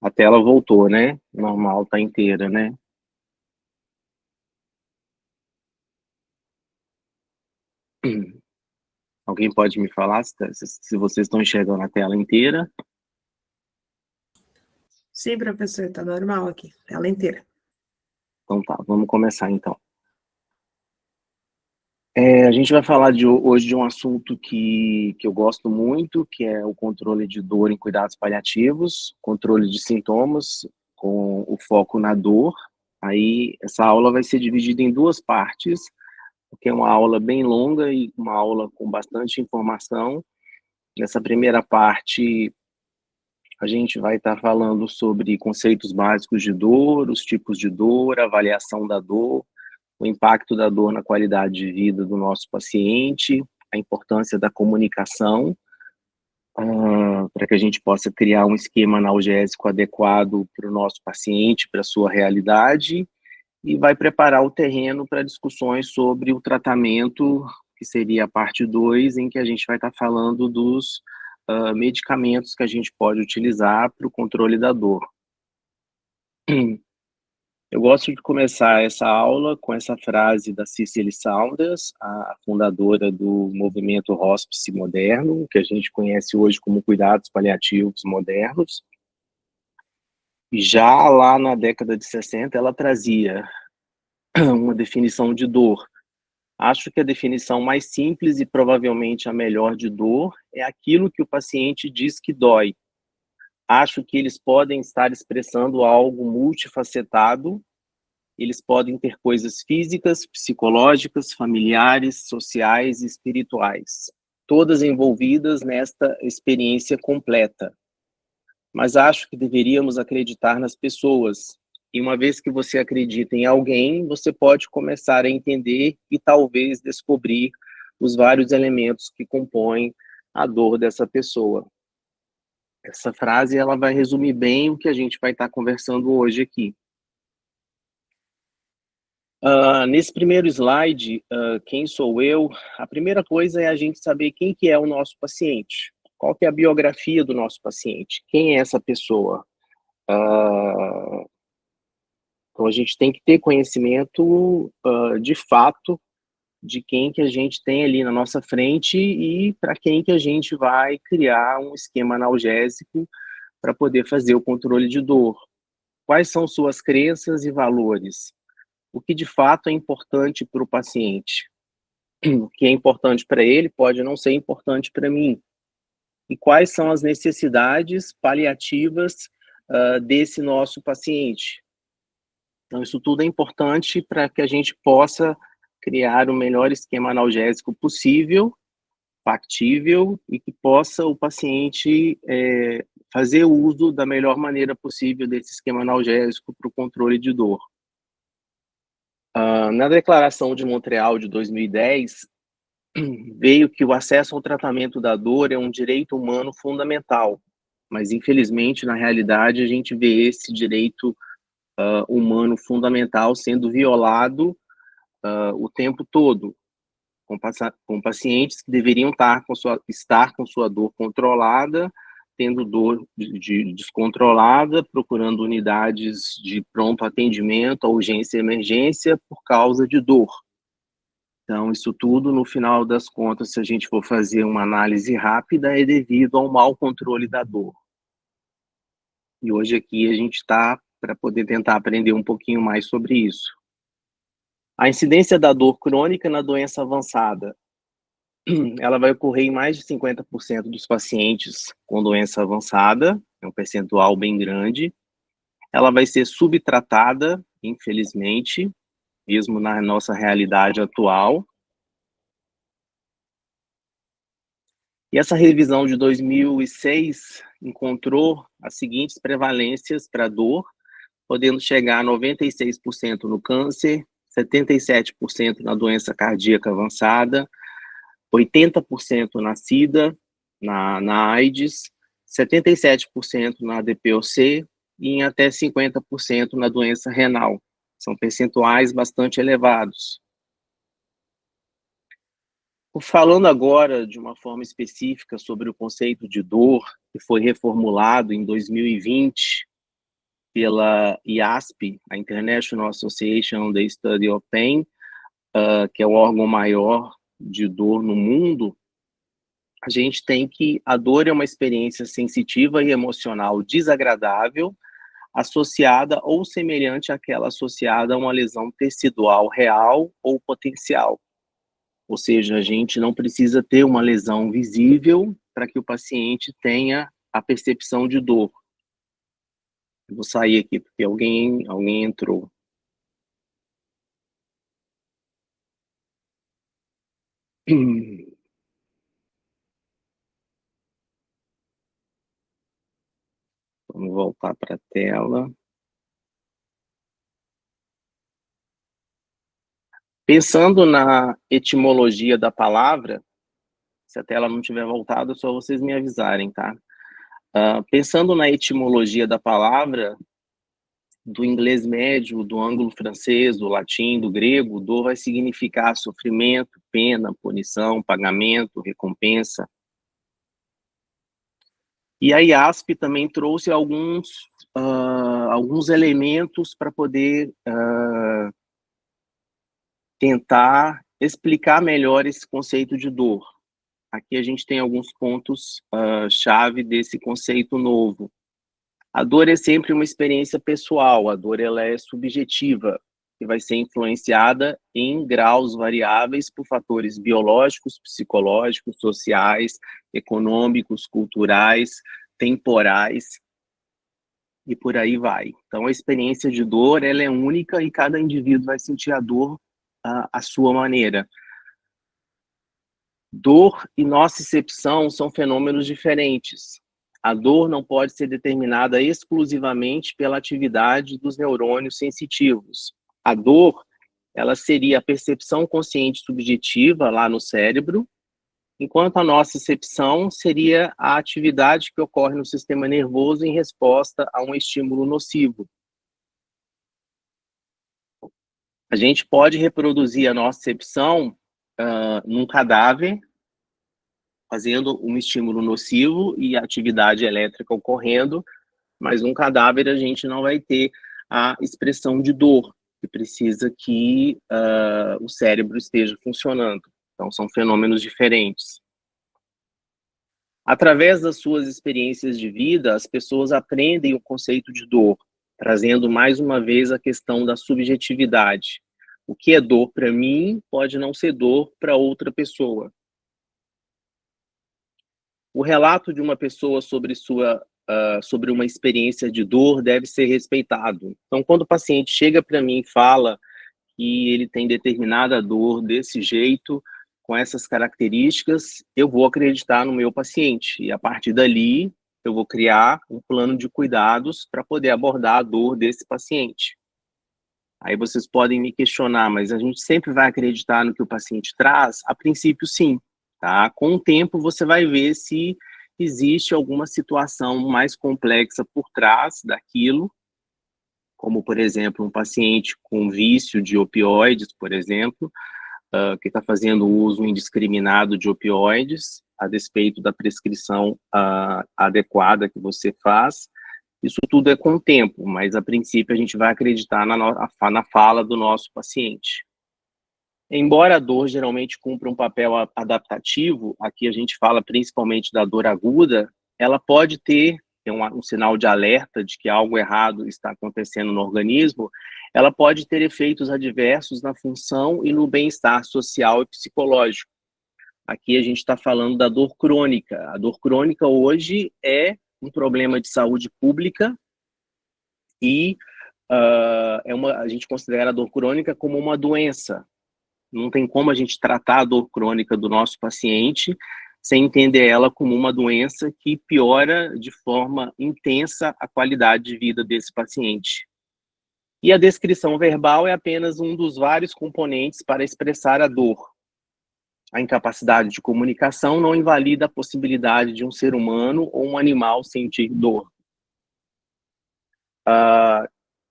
A tela voltou, né? Normal, tá inteira, né? Alguém pode me falar se vocês estão enxergando a tela inteira? Sim, professor, está normal aqui, tela inteira. Então tá, vamos começar então. A gente vai falar hoje de um assunto que eu gosto muito, que é o controle de dor em cuidados paliativos, controle de sintomas, com o foco na dor. Aí, essa aula vai ser dividida em duas partes, porque é uma aula bem longa e uma aula com bastante informação. Nessa primeira parte, a gente vai estar falando sobre conceitos básicos de dor, os tipos de dor, a avaliação da dor, o impacto da dor na qualidade de vida do nosso paciente, a importância da comunicação, para que a gente possa criar um esquema analgésico adequado para o nosso paciente, para a sua realidade, e vai preparar o terreno para discussões sobre o tratamento, que seria a parte 2, em que a gente vai estar falando dos medicamentos que a gente pode utilizar para o controle da dor. Eu gosto de começar essa aula com essa frase da Cicely Saunders, a fundadora do movimento Hospice Moderno, que a gente conhece hoje como cuidados paliativos modernos. E já lá na década de 60, ela trazia uma definição de dor. Acho que a definição mais simples e provavelmente a melhor de dor é aquilo que o paciente diz que dói. Acho que eles podem estar expressando algo multifacetado. Eles podem ter coisas físicas, psicológicas, familiares, sociais e espirituais, todas envolvidas nesta experiência completa. Mas acho que deveríamos acreditar nas pessoas. E uma vez que você acredita em alguém, você pode começar a entender e talvez descobrir os vários elementos que compõem a dor dessa pessoa. Essa frase ela vai resumir bem o que a gente vai estar conversando hoje aqui. Nesse primeiro slide, quem sou eu? A primeira coisa é a gente saber quem que é o nosso paciente. Qual que é a biografia do nosso paciente? Quem é essa pessoa? Então, a gente tem que ter conhecimento, de fato, de quem que a gente tem ali na nossa frente e para quem que a gente vai criar um esquema analgésico para poder fazer o controle de dor. Quais são suas crenças e valores? O que de fato é importante para o paciente? O que é importante para ele pode não ser importante para mim. E quais são as necessidades paliativas desse nosso paciente? Então, isso tudo é importante para que a gente possa criar o melhor esquema analgésico possível, factível, e que possa o paciente fazer uso da melhor maneira possível desse esquema analgésico para o controle de dor. Na Declaração de Montreal de 2010, veio que o acesso ao tratamento da dor é um direito humano fundamental, mas infelizmente, na realidade, a gente vê esse direito humano fundamental sendo violado o tempo todo, com pacientes que deveriam estar com sua dor controlada, tendo dor descontrolada, procurando unidades de pronto atendimento, urgência e emergência por causa de dor. Então, isso tudo, no final das contas, se a gente for fazer uma análise rápida, é devido ao mau controle da dor. E hoje aqui a gente está para poder tentar aprender um pouquinho mais sobre isso. A incidência da dor crônica na doença avançada, ela vai ocorrer em mais de 50% dos pacientes com doença avançada, é um percentual bem grande. Ela vai ser subtratada, infelizmente, mesmo na nossa realidade atual. E essa revisão de 2006 encontrou as seguintes prevalências para dor, podendo chegar a 96% no câncer, 77% na doença cardíaca avançada, 80% na SIDA, na AIDS, 77% na DPOC e em até 50% na doença renal. São percentuais bastante elevados. Falando agora de uma forma específica sobre o conceito de dor, que foi reformulado em 2020, pela IASP, a International Association on the Study of Pain, que é o órgão maior de dor no mundo, a gente tem que a dor é uma experiência sensitiva e emocional desagradável, associada ou semelhante àquela associada a uma lesão tecidual real ou potencial. Ou seja, a gente não precisa ter uma lesão visível para que o paciente tenha a percepção de dor. Vou sair aqui porque alguém entrou. Vamos voltar para a tela. Pensando na etimologia da palavra, se a tela não tiver voltado, é só vocês me avisarem, tá? Pensando na etimologia da palavra, do inglês médio, do ângulo-francês, do latim, do grego, dor vai significar sofrimento, pena, punição, pagamento, recompensa. E a IASP também trouxe alguns elementos para poder tentar explicar melhor esse conceito de dor. Aqui a gente tem alguns pontos chave desse conceito novo. A dor é sempre uma experiência pessoal, a dor ela é subjetiva, que vai ser influenciada em graus variáveis por fatores biológicos, psicológicos, sociais, econômicos, culturais, temporais, e por aí vai. Então, a experiência de dor ela é única e cada indivíduo vai sentir a dor à sua maneira. Dor e nocicepção são fenômenos diferentes. A dor não pode ser determinada exclusivamente pela atividade dos neurônios sensitivos. A dor, ela seria a percepção consciente subjetiva lá no cérebro, enquanto a nocicepção seria a atividade que ocorre no sistema nervoso em resposta a um estímulo nocivo. A gente pode reproduzir a nocicepção num cadáver, fazendo um estímulo nocivo e atividade elétrica ocorrendo, mas num cadáver a gente não vai ter a expressão de dor, que precisa que o cérebro esteja funcionando. Então, são fenômenos diferentes. Através das suas experiências de vida, as pessoas aprendem o conceito de dor, trazendo mais uma vez a questão da subjetividade. O que é dor para mim pode não ser dor para outra pessoa. O relato de uma pessoa sobre uma experiência de dor deve ser respeitado. Então, quando o paciente chega para mim e fala que ele tem determinada dor desse jeito, com essas características, eu vou acreditar no meu paciente. E, a partir dali, eu vou criar um plano de cuidados para poder abordar a dor desse paciente. Aí vocês podem me questionar, mas a gente sempre vai acreditar no que o paciente traz? A princípio, sim. Tá? Com o tempo, você vai ver se existe alguma situação mais complexa por trás daquilo, como, por exemplo, um paciente com vício de opioides, por exemplo, que está fazendo uso indiscriminado de opioides, a despeito da prescrição adequada que você faz. Isso tudo é com o tempo, mas, a princípio, a gente vai acreditar na fala do nosso paciente. Embora a dor geralmente cumpra um papel adaptativo, aqui a gente fala principalmente da dor aguda, ela pode ter um sinal de alerta de que algo errado está acontecendo no organismo, ela pode ter efeitos adversos na função e no bem-estar social e psicológico. Aqui a gente está falando da dor crônica. A dor crônica hoje é um problema de saúde pública e a gente considera a dor crônica como uma doença. Não tem como a gente tratar a dor crônica do nosso paciente sem entender ela como uma doença que piora de forma intensa a qualidade de vida desse paciente. E a descrição verbal é apenas um dos vários componentes para expressar a dor. A incapacidade de comunicação não invalida a possibilidade de um ser humano ou um animal sentir dor.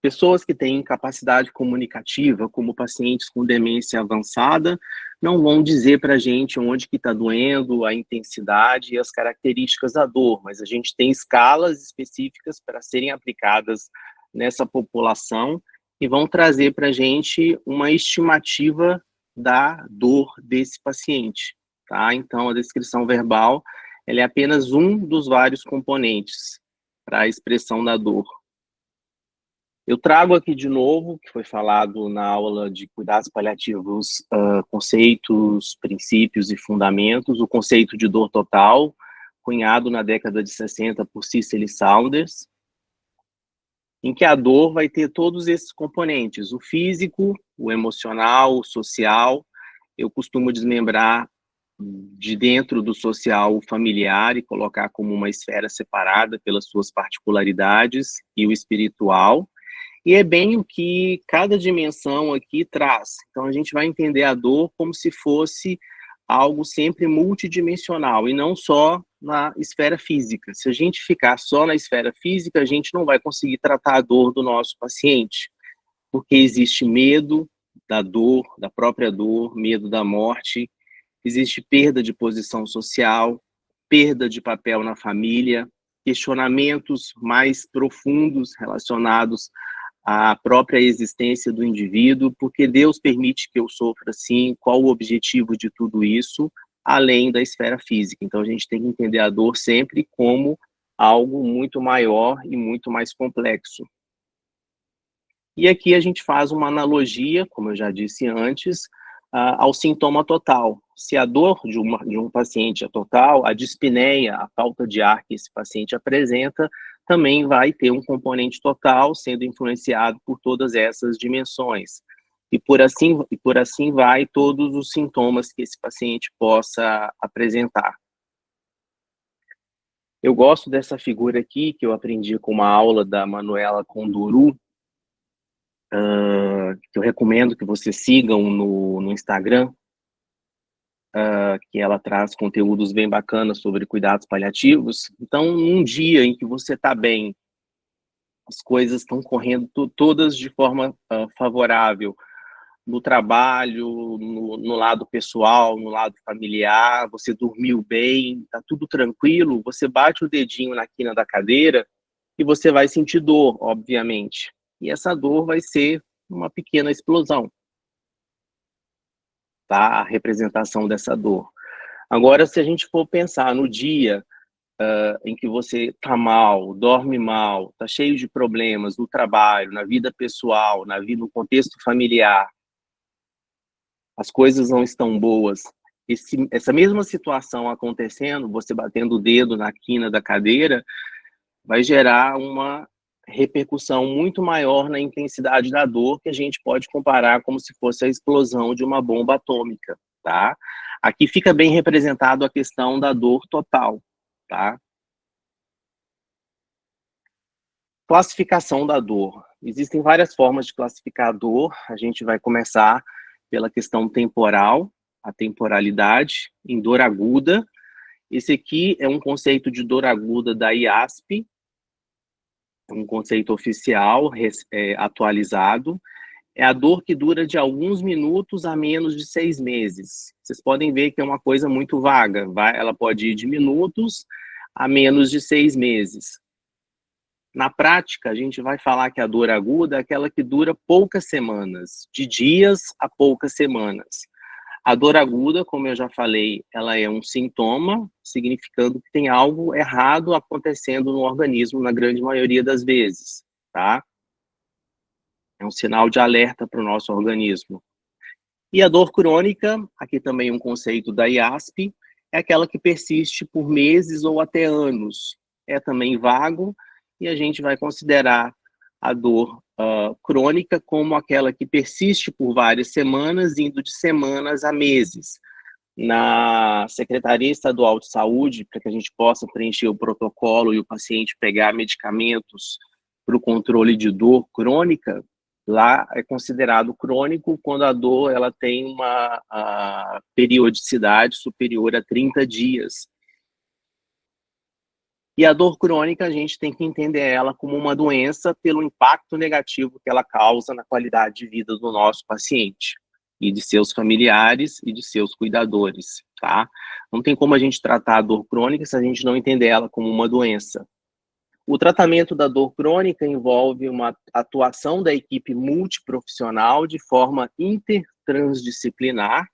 Pessoas que têm incapacidade comunicativa, como pacientes com demência avançada, não vão dizer para a gente onde que está doendo, a intensidade e as características da dor, mas a gente tem escalas específicas para serem aplicadas nessa população e vão trazer para a gente uma estimativa da dor desse paciente, tá? Então, a descrição verbal, ela é apenas um dos vários componentes para a expressão da dor. Eu trago aqui de novo, que foi falado na aula de cuidados paliativos, conceitos, princípios e fundamentos, o conceito de dor total, cunhado na década de 60 por Cicely Saunders, em que a dor vai ter todos esses componentes, o físico, o emocional, o social. Eu costumo desmembrar de dentro do social o familiar e colocar como uma esfera separada pelas suas particularidades, e o espiritual. E é bem o que cada dimensão aqui traz. Então, a gente vai entender a dor como se fosse algo sempre multidimensional, e não só na esfera física. Se a gente ficar só na esfera física, a gente não vai conseguir tratar a dor do nosso paciente, porque existe medo da dor, da própria dor, medo da morte, existe perda de posição social, perda de papel na família, questionamentos mais profundos relacionados à própria existência do indivíduo, porque Deus permite que eu sofra assim, qual o objetivo de tudo isso, além da esfera física. Então, a gente tem que entender a dor sempre como algo muito maior e muito mais complexo. E aqui a gente faz uma analogia, como eu já disse antes, ao sintoma total. Se a dor de um paciente é total, a dispneia, a falta de ar que esse paciente apresenta, também vai ter um componente total, sendo influenciado por todas essas dimensões. E por assim vai todos os sintomas que esse paciente possa apresentar. Eu gosto dessa figura aqui, que eu aprendi com uma aula da Manuela Conduru, que eu recomendo que vocês sigam no Instagram, que ela traz conteúdos bem bacanas sobre cuidados paliativos. Então, num dia em que você está bem, as coisas estão correndo todas de forma favorável, no trabalho, no lado pessoal, no lado familiar, você dormiu bem, está tudo tranquilo, você bate o dedinho na quina da cadeira e você vai sentir dor, obviamente. E essa dor vai ser uma pequena explosão, tá? A representação dessa dor. Agora, se a gente for pensar no dia em que você está mal, dorme mal, está cheio de problemas no trabalho, na vida pessoal, no contexto familiar, as coisas não estão boas, essa mesma situação acontecendo, você batendo o dedo na quina da cadeira, vai gerar uma repercussão muito maior na intensidade da dor, que a gente pode comparar como se fosse a explosão de uma bomba atômica, tá? Aqui fica bem representado a questão da dor total, tá? Classificação da dor. Existem várias formas de classificar a dor. A gente vai começar pela questão temporal, a temporalidade, em dor aguda. Esse aqui é um conceito de dor aguda da IASP, um conceito oficial, atualizado. É a dor que dura de alguns minutos a menos de 6 meses. Vocês podem ver que é uma coisa muito vaga. Ela pode ir de minutos a menos de 6 meses. Na prática, a gente vai falar que a dor aguda é aquela que dura poucas semanas, de dias a poucas semanas. A dor aguda, como eu já falei, ela é um sintoma, significando que tem algo errado acontecendo no organismo na grande maioria das vezes, tá? É um sinal de alerta para o nosso organismo. E a dor crônica, aqui também um conceito da IASP, é aquela que persiste por meses ou até anos. É também vago, e a gente vai considerar a dor crônica como aquela que persiste por várias semanas, indo de semanas a meses. Na Secretaria Estadual de Saúde, para que a gente possa preencher o protocolo e o paciente pegar medicamentos para o controle de dor crônica, lá é considerado crônico quando a dor ela tem uma periodicidade superior a 30 dias. E a dor crônica, a gente tem que entender ela como uma doença pelo impacto negativo que ela causa na qualidade de vida do nosso paciente e de seus familiares e de seus cuidadores, tá? Não tem como a gente tratar a dor crônica se a gente não entender ela como uma doença. O tratamento da dor crônica envolve uma atuação da equipe multiprofissional de forma intertransdisciplinar,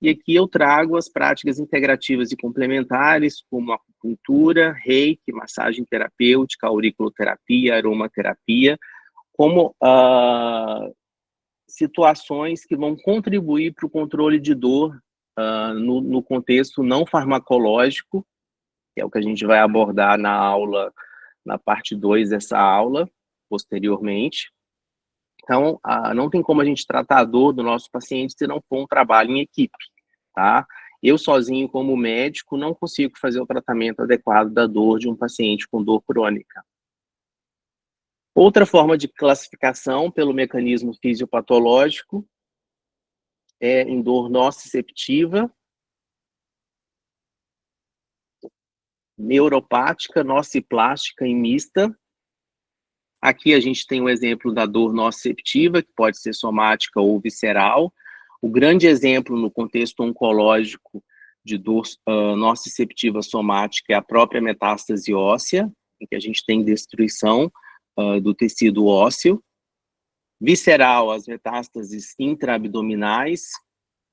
e aqui eu trago as práticas integrativas e complementares, como acupuntura, reiki, massagem terapêutica, auriculoterapia, aromaterapia, como situações que vão contribuir para o controle de dor no contexto não farmacológico, que é o que a gente vai abordar na parte 2 dessa aula, posteriormente. Então, não tem como a gente tratar a dor do nosso paciente se não for um trabalho em equipe, tá? Eu sozinho, como médico, não consigo fazer o tratamento adequado da dor de um paciente com dor crônica. Outra forma de classificação pelo mecanismo fisiopatológico é em dor nociceptiva, neuropática, nociplástica e mista. Aqui a gente tem um exemplo da dor nociceptiva, que pode ser somática ou visceral. O grande exemplo no contexto oncológico de dor nociceptiva somática é a própria metástase óssea, em que a gente tem destruição do tecido ósseo. Visceral, as metástases intraabdominais,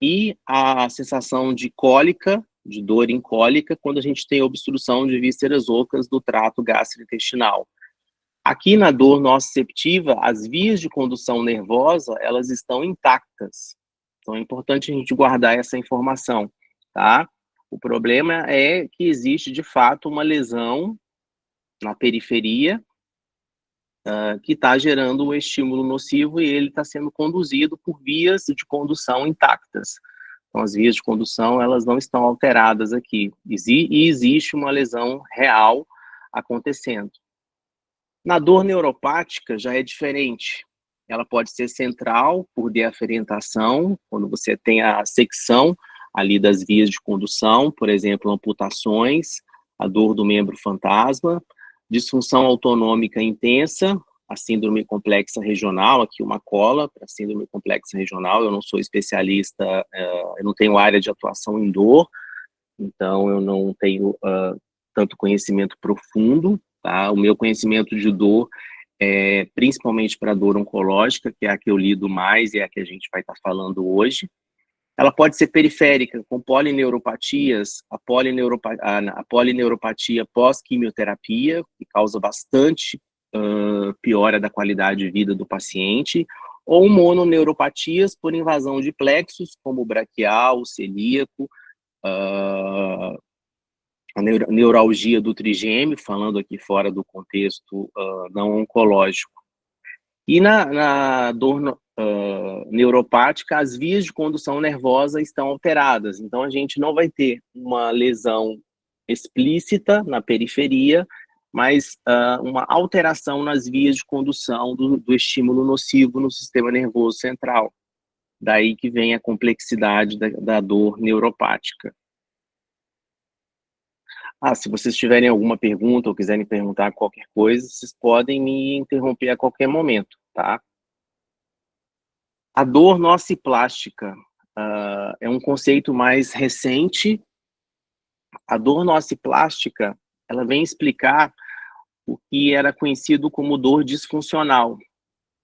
e a sensação de cólica, de dor em cólica, quando a gente tem obstrução de vísceras ocas do trato gastrointestinal. Aqui na dor nociceptiva, as vias de condução nervosa, elas estão intactas. Então é importante a gente guardar essa informação, tá? O problema é que existe, de fato, uma lesão na periferia que está gerando um estímulo nocivo e ele está sendo conduzido por vias de condução intactas. Então, as vias de condução, elas não estão alteradas aqui. E existe uma lesão real acontecendo. Na dor neuropática, já é diferente. Ela pode ser central, por deaferientação, quando você tem a secção ali das vias de condução, por exemplo, amputações, a dor do membro fantasma, disfunção autonômica intensa, a síndrome complexa regional, aqui uma cola para síndrome complexa regional. Eu não sou especialista, eu não tenho área de atuação em dor, então eu não tenho tanto conhecimento profundo, tá? O meu conhecimento de dor é principalmente para dor oncológica, que é a que eu lido mais e é a que a gente vai estar falando hoje. Ela pode ser periférica, com polineuropatias, a polineuropatia pós-quimioterapia, que causa bastante piora da qualidade de vida do paciente, ou mononeuropatias por invasão de plexos, como o braquial, o celíaco, a neuralgia do trigêmeo, falando aqui fora do contexto não oncológico. E na dor neuropática, as vias de condução nervosa estão alteradas, então a gente não vai ter uma lesão explícita na periferia, mas uma alteração nas vias de condução do estímulo nocivo no sistema nervoso central. Daí que vem a complexidade da dor neuropática. Se vocês tiverem alguma pergunta ou quiserem perguntar qualquer coisa, vocês podem me interromper a qualquer momento, tá? A dor nociplástica é um conceito mais recente. A dor nociplástica, ela vem explicar o que era conhecido como dor disfuncional.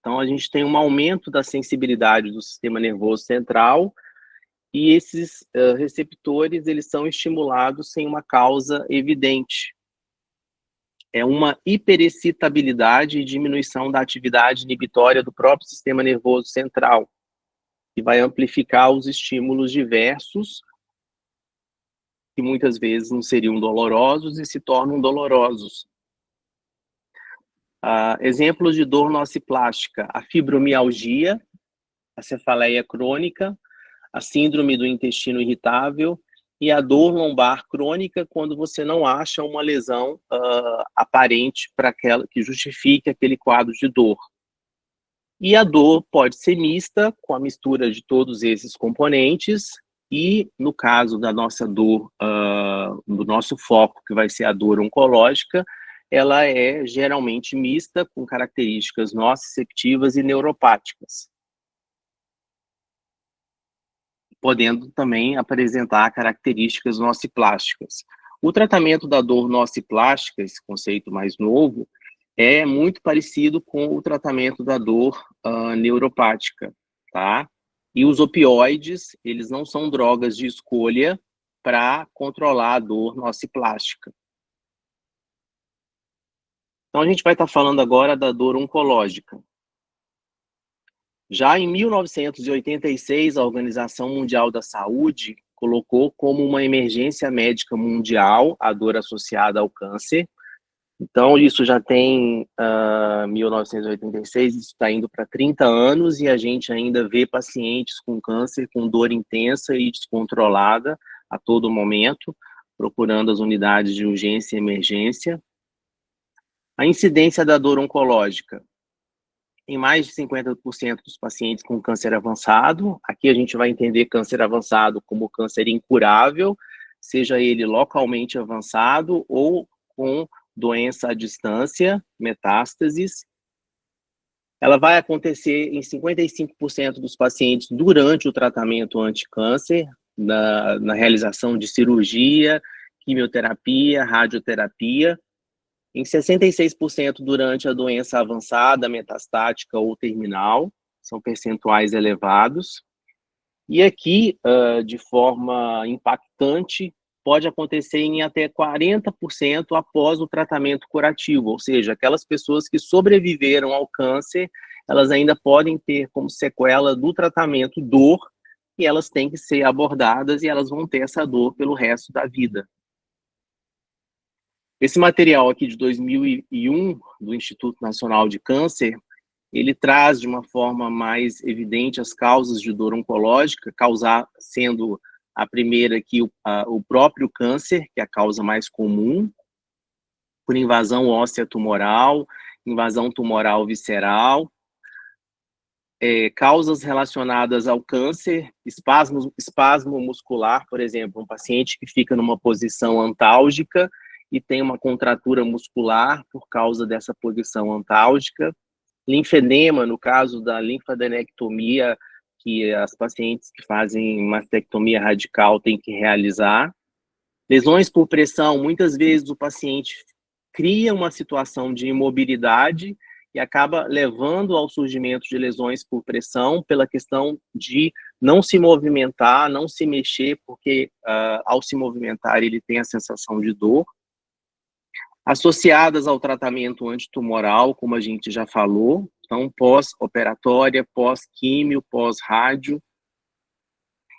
Então, a gente tem um aumento da sensibilidade do sistema nervoso central e esses receptores, eles são estimulados sem uma causa evidente. É uma hiperexcitabilidade e diminuição da atividade inibitória do próprio sistema nervoso central, que vai amplificar os estímulos diversos, que muitas vezes não seriam dolorosos e se tornam dolorosos. Exemplos de dor nociplástica: a fibromialgia, a cefaleia crônica, a síndrome do intestino irritável e a dor lombar crônica, quando você não acha uma lesão aparente para aquela que justifique aquele quadro de dor. E a dor pode ser mista, com a mistura de todos esses componentes, e no caso da nossa dor, do nosso foco, que vai ser a dor oncológica, ela é geralmente mista, com características nociceptivas e neuropáticas, podendo também apresentar características nociplásticas. O tratamento da dor nociplástica, esse conceito mais novo, é muito parecido com o tratamento da dor neuropática, tá? E os opioides, eles não são drogas de escolha para controlar a dor nociplástica. Então, a gente vai estar falando agora da dor oncológica. Já em 1986, a Organização Mundial da Saúde colocou como uma emergência médica mundial a dor associada ao câncer. Então, isso já tem 1986, isso está indo para 30 anos, e a gente ainda vê pacientes com câncer com dor intensa e descontrolada a todo momento, procurando as unidades de urgência e emergência. A incidência da dor oncológica em mais de 50% dos pacientes com câncer avançado. Aqui a gente vai entender câncer avançado como câncer incurável, seja ele localmente avançado ou com doença à distância, metástases. Ela vai acontecer em 55% dos pacientes durante o tratamento anticâncer, na realização de cirurgia, quimioterapia, radioterapia, em 66% durante a doença avançada, metastática ou terminal, são percentuais elevados. E aqui, de forma impactante, pode acontecer em até 40% após o tratamento curativo, ou seja, aquelas pessoas que sobreviveram ao câncer, elas ainda podem ter como sequela do tratamento dor, e elas têm que ser abordadas e elas vão ter essa dor pelo resto da vida. Esse material aqui de 2001, do Instituto Nacional de Câncer, ele traz de uma forma mais evidente as causas de dor oncológica, sendo a primeira aqui o próprio câncer, que é a causa mais comum, por invasão óssea tumoral, invasão tumoral visceral, causas relacionadas ao câncer, espasmo muscular, por exemplo, um paciente que fica numa posição antálgica e tem uma contratura muscular por causa dessa posição antálgica, linfedema, no caso da linfadenectomia, que as pacientes que fazem mastectomia radical têm que realizar. Lesões por pressão, muitas vezes o paciente cria uma situação de imobilidade e acaba levando ao surgimento de lesões por pressão pela questão de não se movimentar, não se mexer, porque ao se movimentar ele tem a sensação de dor. Associadas ao tratamento antitumoral, como a gente já falou, então pós-operatória, pós-químio, pós-rádio.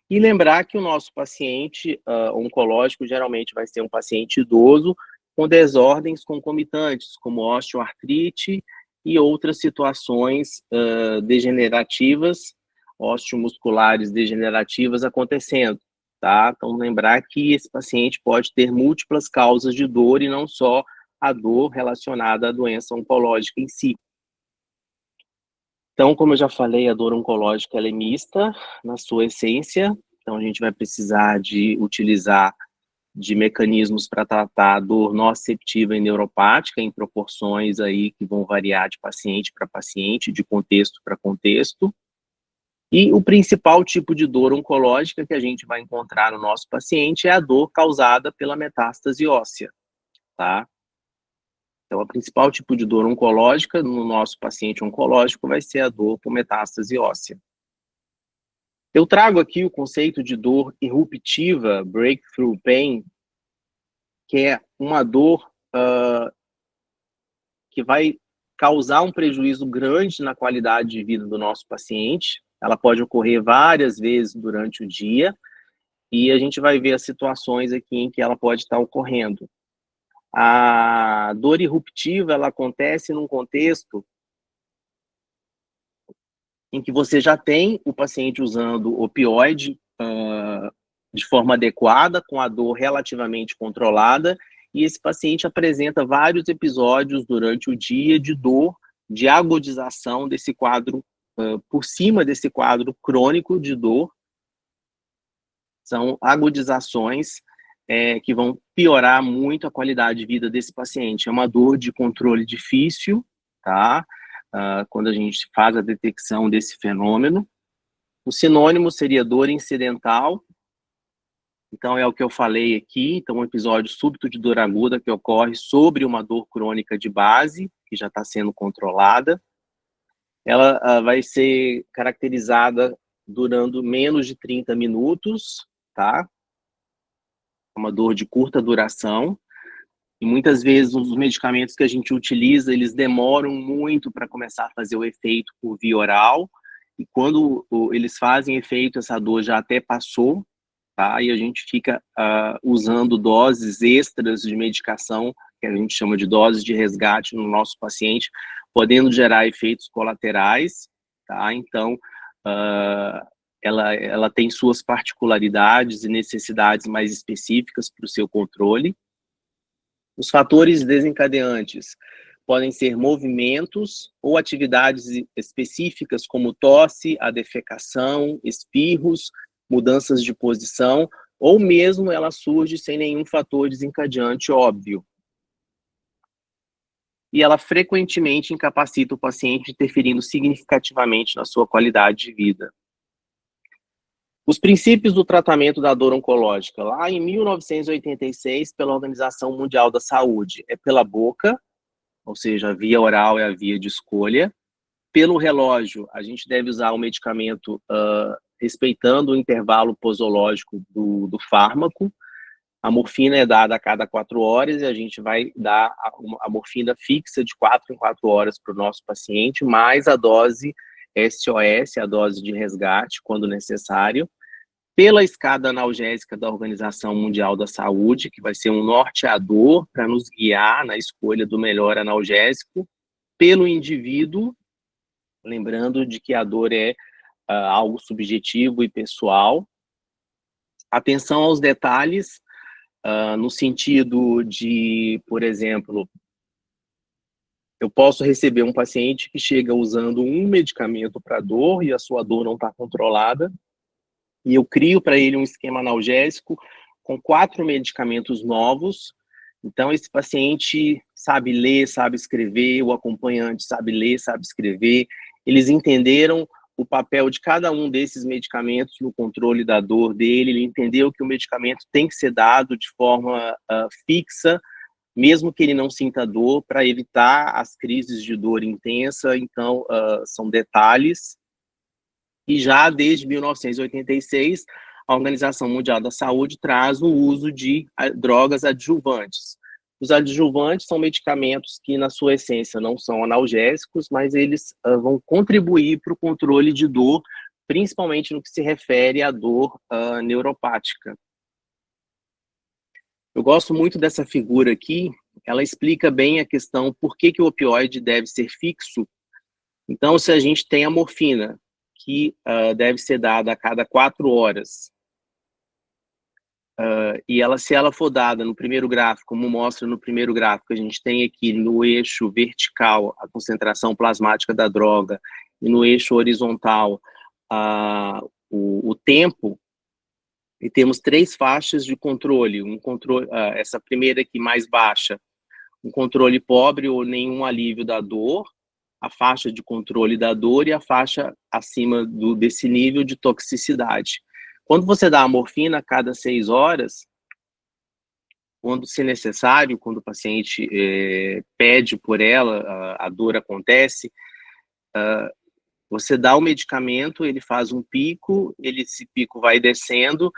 E lembrar que o nosso paciente oncológico geralmente vai ser um paciente idoso com desordens concomitantes, como osteoartrite e outras situações degenerativas, osteomusculares degenerativas acontecendo, tá? Então, lembrar que esse paciente pode ter múltiplas causas de dor e não só a dor relacionada à doença oncológica em si. Então, como eu já falei, a dor oncológica ela é mista na sua essência, então a gente vai precisar de utilizar de mecanismos para tratar a dor nociceptiva e neuropática em proporções aí que vão variar de paciente para paciente, de contexto para contexto. E o principal tipo de dor oncológica que a gente vai encontrar no nosso paciente é a dor causada pela metástase óssea, tá? Então, o principal tipo de dor oncológica no nosso paciente oncológico vai ser a dor por metástase óssea. Eu trago aqui o conceito de dor irruptiva, breakthrough pain, que é uma dor que vai causar um prejuízo grande na qualidade de vida do nosso paciente. Ela pode ocorrer várias vezes durante o dia, e a gente vai ver as situações aqui em que ela pode estar ocorrendo. A dor irruptiva, ela acontece num contexto em que você já tem o paciente usando opioide de forma adequada, com a dor relativamente controlada, e esse paciente apresenta vários episódios durante o dia de dor, de agudização desse quadro, por cima desse quadro crônico de dor. São agudizações que vão piorar muito a qualidade de vida desse paciente. É uma dor de controle difícil, tá? Quando a gente faz a detecção desse fenômeno. O sinônimo seria dor incidental, Então, é o que eu falei aqui, então, um episódio súbito de dor aguda que ocorre sobre uma dor crônica de base, que já está sendo controlada. Ela vai ser caracterizada durando menos de 30 minutos, tá? Uma dor de curta duração. E muitas vezes os medicamentos que a gente utiliza, eles demoram muito para começar a fazer o efeito por via oral. E quando eles fazem efeito, essa dor já até passou, tá? E a gente fica usando doses extras de medicação, que a gente chama de doses de resgate no nosso paciente, podendo gerar efeitos colaterais, tá? Então, ela tem suas particularidades e necessidades mais específicas para o seu controle. Os fatores desencadeantes podem ser movimentos ou atividades específicas como tosse, a defecação, espirros, mudanças de posição, ou mesmo ela surge sem nenhum fator desencadeante óbvio. E ela frequentemente incapacita o paciente, interferindo significativamente na sua qualidade de vida. Os princípios do tratamento da dor oncológica, lá em 1986, pela Organização Mundial da Saúde, é pela boca, ou seja, a via oral é a via de escolha. Pelo relógio, a gente deve usar o medicamento respeitando o intervalo posológico do fármaco. A morfina é dada a cada 4 horas e a gente vai dar a morfina fixa de 4 em 4 horas para o nosso paciente, mais a dose SOS, a dose de resgate, quando necessário. Pela escada analgésica da Organização Mundial da Saúde, que vai ser um norteador para nos guiar na escolha do melhor analgésico. Pelo indivíduo, lembrando de que a dor é algo subjetivo e pessoal. Atenção aos detalhes, no sentido de, por exemplo, eu posso receber um paciente que chega usando um medicamento para dor e a sua dor não está controlada, e eu crio para ele um esquema analgésico com 4 medicamentos novos. Então, esse paciente sabe ler, sabe escrever, o acompanhante sabe ler, sabe escrever. Eles entenderam o papel de cada um desses medicamentos no controle da dor dele, ele entendeu que o medicamento tem que ser dado de forma fixa, mesmo que ele não sinta dor, para evitar as crises de dor intensa. Então, são detalhes. E já desde 1986, a Organização Mundial da Saúde traz o uso de drogas adjuvantes. Os adjuvantes são medicamentos que, na sua essência, não são analgésicos, mas eles vão contribuir para o controle de dor, principalmente no que se refere à dor neuropática. Eu gosto muito dessa figura aqui, ela explica bem a questão por que o opioide deve ser fixo. Então, se a gente tem a morfina, que deve ser dada a cada 4 horas, e se ela for dada no primeiro gráfico, como mostra no primeiro gráfico, a gente tem aqui no eixo vertical a concentração plasmática da droga, e no eixo horizontal o tempo, e temos 3 faixas de controle. Essa primeira aqui mais baixa, um controle pobre ou nenhum alívio da dor, a faixa de controle da dor e a faixa acima desse nível de toxicidade. Quando você dá a morfina a cada 6 horas, quando se necessário, quando o paciente pede por ela, a dor acontece, você dá o medicamento, ele faz um pico, esse pico vai descendo,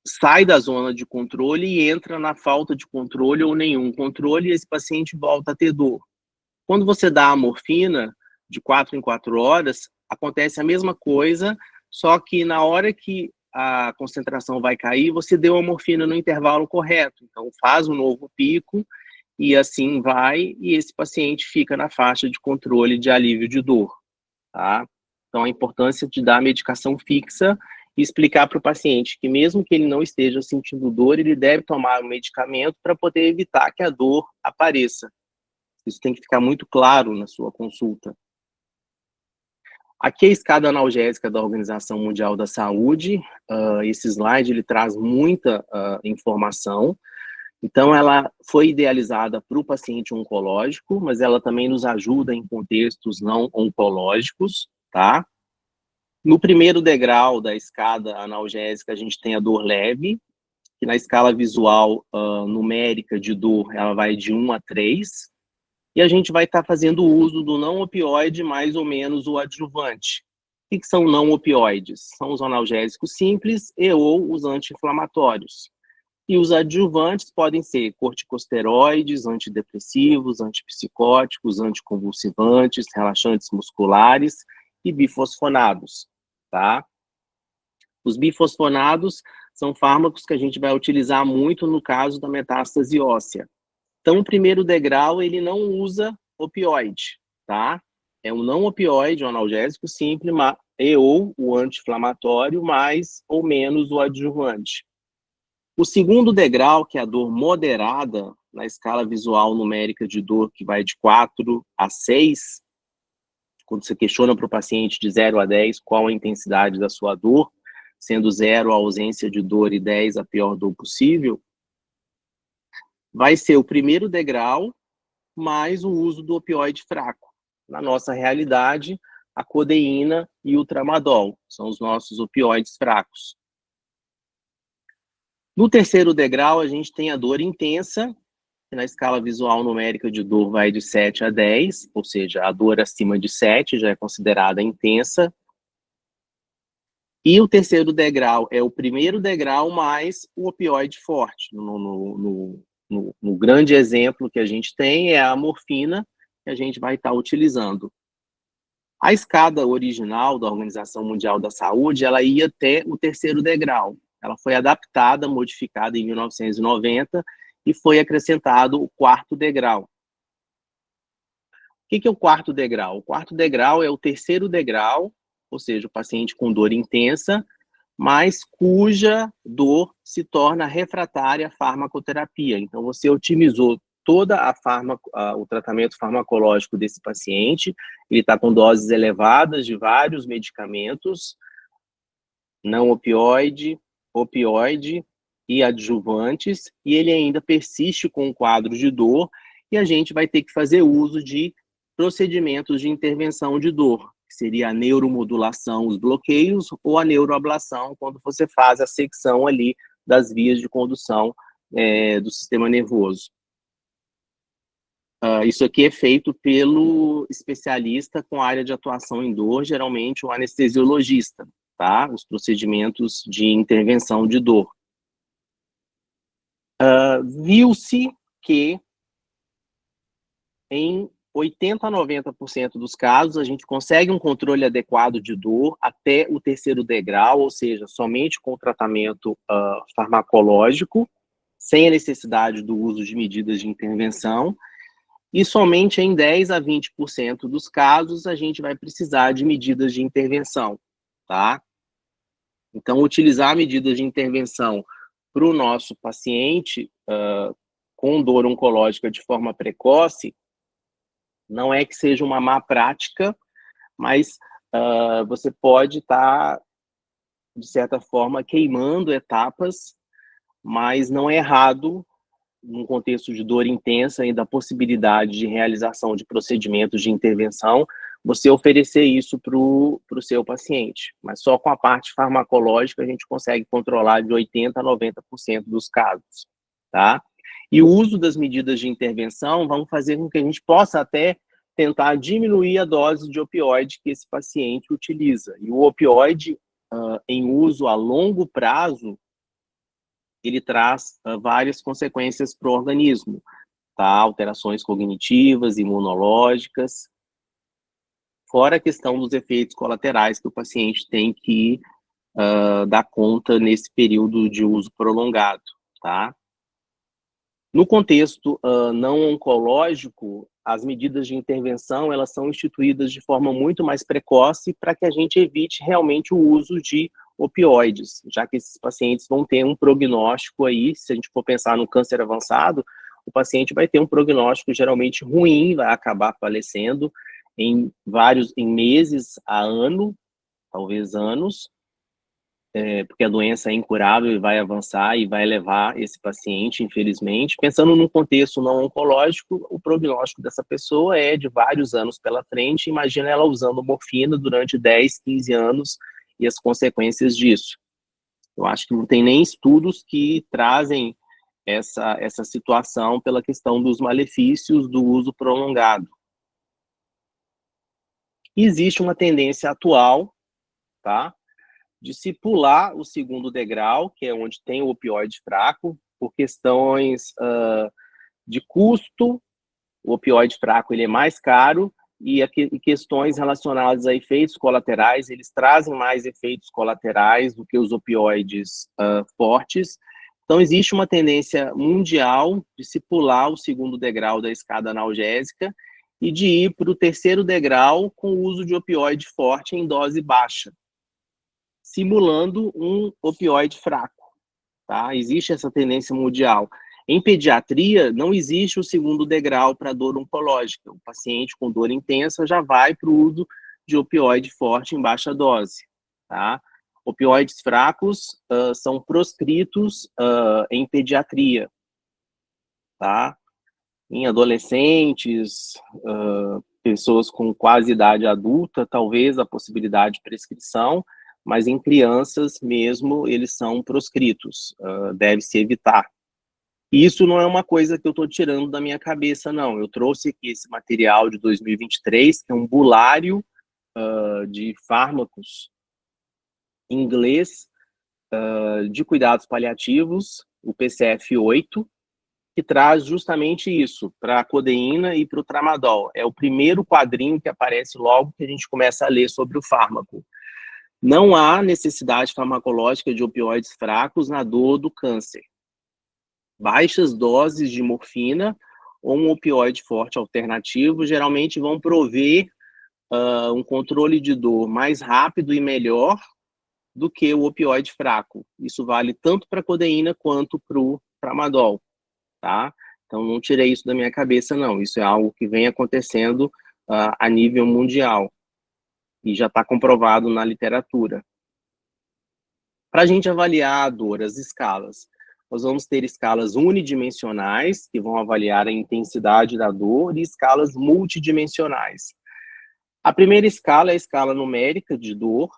sai da zona de controle e entra na falta de controle ou nenhum controle, e esse paciente volta a ter dor. Quando você dá a morfina de 4 em 4 horas, acontece a mesma coisa, só que na hora que a concentração vai cair, você deu a morfina no intervalo correto. Então, faz um novo pico e assim vai, e esse paciente fica na faixa de controle de alívio de dor, tá? Então, a importância de dar a medicação fixa e explicar para o paciente que mesmo que ele não esteja sentindo dor, ele deve tomar o medicamento para poder evitar que a dor apareça. Isso tem que ficar muito claro na sua consulta. Aqui é a escada analgésica da Organização Mundial da Saúde. Esse slide ele traz muita informação. Então, ela foi idealizada para o paciente oncológico, mas ela também nos ajuda em contextos não oncológicos, tá? No primeiro degrau da escada analgésica, a gente tem a dor leve, que na escala visual numérica de dor, ela vai de 1 a 3, e a gente vai estar fazendo uso do não opioide mais ou menos o adjuvante. O que são não opioides? São os analgésicos simples e ou os anti-inflamatórios. E os adjuvantes podem ser corticosteroides, antidepressivos, antipsicóticos, anticonvulsivantes, relaxantes musculares e bifosfonados, tá? Os bifosfonados são fármacos que a gente vai utilizar muito no caso da metástase óssea. Então, o primeiro degrau, ele não usa opioide, tá? É um não opioide, um analgésico simples, e ou o anti-inflamatório, mais ou menos o adjuvante. O segundo degrau, que é a dor moderada, na escala visual numérica de dor, que vai de 4 a 6, quando você questiona para o paciente de 0 a 10 qual a intensidade da sua dor, sendo 0 a ausência de dor e 10 a pior dor possível, vai ser o primeiro degrau mais o uso do opioide fraco. Na nossa realidade, a codeína e o tramadol são os nossos opioides fracos. No terceiro degrau, a gente tem a dor intensa, que na escala visual numérica de dor vai de 7 a 10, ou seja, a dor acima de 7 já é considerada intensa. E o terceiro degrau é o primeiro degrau mais o opioide forte. No grande exemplo que a gente tem é a morfina, que a gente vai estar utilizando. A escada original da Organização Mundial da Saúde, ela ia até o terceiro degrau. Ela foi adaptada, modificada em 1990 e foi acrescentado o quarto degrau. O que é o quarto degrau? O quarto degrau é o terceiro degrau, ou seja, o paciente com dor intensa, mas cuja dor se torna refratária à farmacoterapia. Então, você otimizou toda o tratamento farmacológico desse paciente, ele está com doses elevadas de vários medicamentos, não opioide, opioide e adjuvantes, e ele ainda persiste com um quadro de dor, e a gente vai ter que fazer uso de procedimentos de intervenção de dor, que seria a neuromodulação, os bloqueios, ou a neuroablação, quando você faz a secção ali das vias de condução do sistema nervoso. Isso aqui é feito pelo especialista com área de atuação em dor, geralmente o anestesiologista, tá? Os procedimentos de intervenção de dor. Viu-se que em 80 a 90% dos casos, a gente consegue um controle adequado de dor até o terceiro degrau, ou seja, somente com o tratamento farmacológico, sem a necessidade do uso de medidas de intervenção, e somente em 10 a 20% dos casos, a gente vai precisar de medidas de intervenção, tá? Então, utilizar medidas de intervenção para o nosso paciente com dor oncológica de forma precoce, não é que seja uma má prática, mas você pode estar, de certa forma, queimando etapas, mas não é errado, num contexto de dor intensa e da possibilidade de realização de procedimentos de intervenção, você oferecer isso para o seu paciente. Mas só com a parte farmacológica a gente consegue controlar de 80% a 90% dos casos, tá? E o uso das medidas de intervenção vão fazer com que a gente possa até tentar diminuir a dose de opioide que esse paciente utiliza. E o opioide, em uso a longo prazo, ele traz várias consequências para o organismo, tá? Alterações cognitivas, imunológicas, fora a questão dos efeitos colaterais que o paciente tem que dar conta nesse período de uso prolongado, tá? No contexto não oncológico, as medidas de intervenção, elas são instituídas de forma muito mais precoce para que a gente evite realmente o uso de opioides, já que esses pacientes vão ter um prognóstico aí, se a gente for pensar no câncer avançado, o paciente vai ter um prognóstico geralmente ruim, vai acabar falecendo em meses a ano, talvez anos, porque a doença é incurável e vai avançar e vai levar esse paciente, infelizmente. Pensando num contexto não oncológico, o prognóstico dessa pessoa é de vários anos pela frente. Imagina ela usando morfina durante 10, 15 anos e as consequências disso. Eu acho que não tem nem estudos que trazem essa situação pela questão dos malefícios do uso prolongado. Existe uma tendência atual, tá, de se pular o segundo degrau, que é onde tem o opioide fraco, por questões de custo. O opioide fraco ele é mais caro, e questões relacionadas a efeitos colaterais, eles trazem mais efeitos colaterais do que os opioides fortes. Então, existe uma tendência mundial de se pular o segundo degrau da escada analgésica e de ir para o terceiro degrau com o uso de opioide forte em dose baixa, simulando um opioide fraco. Tá? Existe essa tendência mundial. Em pediatria, não existe o segundo degrau para dor oncológica. O paciente com dor intensa já vai para o uso de opioide forte em baixa dose. Tá? Opioides fracos são proscritos em pediatria. Tá? Em adolescentes, pessoas com quase idade adulta, talvez a possibilidade de prescrição, mas em crianças mesmo, eles são proscritos, deve-se evitar. Isso não é uma coisa que eu estou tirando da minha cabeça, não. Eu trouxe aqui esse material de 2023, que é um bulário de fármacos em inglês de cuidados paliativos, o PCF-8, que traz justamente isso, para a codeína e para o tramadol. É o primeiro quadrinho que aparece logo que a gente começa a ler sobre o fármaco. Não há necessidade farmacológica de opioides fracos na dor do câncer. Baixas doses de morfina ou um opioide forte alternativo geralmente vão prover um controle de dor mais rápido e melhor do que o opioide fraco. Isso vale tanto para a codeína quanto para o tramadol, tá? Então, não tirei isso da minha cabeça, não. Isso é algo que vem acontecendo a nível mundial e já está comprovado na literatura. Para a gente avaliar a dor, as escalas, nós vamos ter escalas unidimensionais, que vão avaliar a intensidade da dor, e escalas multidimensionais. A primeira escala é a escala numérica de dor.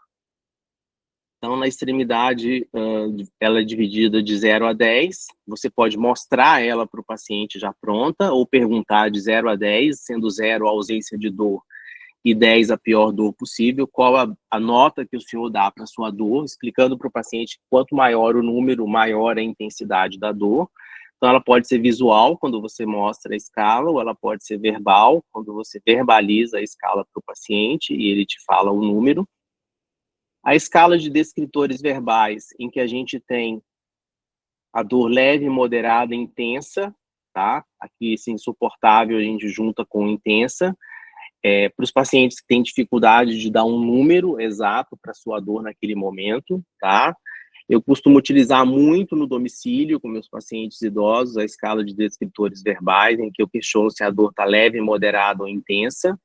Então, na extremidade, ela é dividida de 0 a 10. Você pode mostrar ela para o paciente já pronta, ou perguntar de 0 a 10, sendo 0 a ausência de dor e 10 a pior dor possível, qual a nota que o senhor dá para a sua dor, explicando para o paciente que quanto maior o número, maior a intensidade da dor. Então, ela pode ser visual, quando você mostra a escala, ou ela pode ser verbal, quando você verbaliza a escala para o paciente e ele te fala o número. A escala de descritores verbais, em que a gente tem a dor leve, moderada e intensa, tá? Aqui, esse insuportável, a gente junta com intensa. Para os pacientes que têm dificuldade de dar um número exato para sua dor naquele momento, tá? Eu costumo utilizar muito no domicílio com meus pacientes idosos a escala de descritores verbais, em que eu questiono se a dor está leve, moderada ou intensa.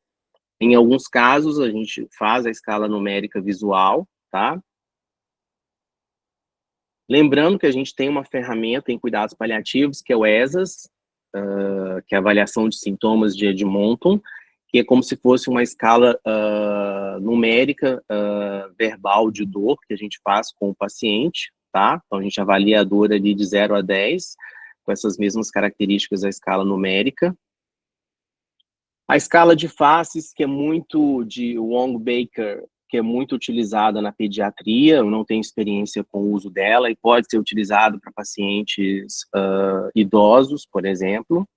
Em alguns casos, a gente faz a escala numérica visual, tá? Lembrando que a gente tem uma ferramenta em cuidados paliativos, que é o ESAS, que é a avaliação de sintomas de Edmonton, que é como se fosse uma escala numérica verbal de dor que a gente faz com o paciente, tá? Então, a gente avalia a dor ali de 0 a 10, com essas mesmas características da escala numérica. A escala de faces, que é muito de Wong-Baker, que é muito utilizada na pediatria, eu não tenho experiência com o uso dela, e pode ser utilizado para pacientes idosos, por exemplo.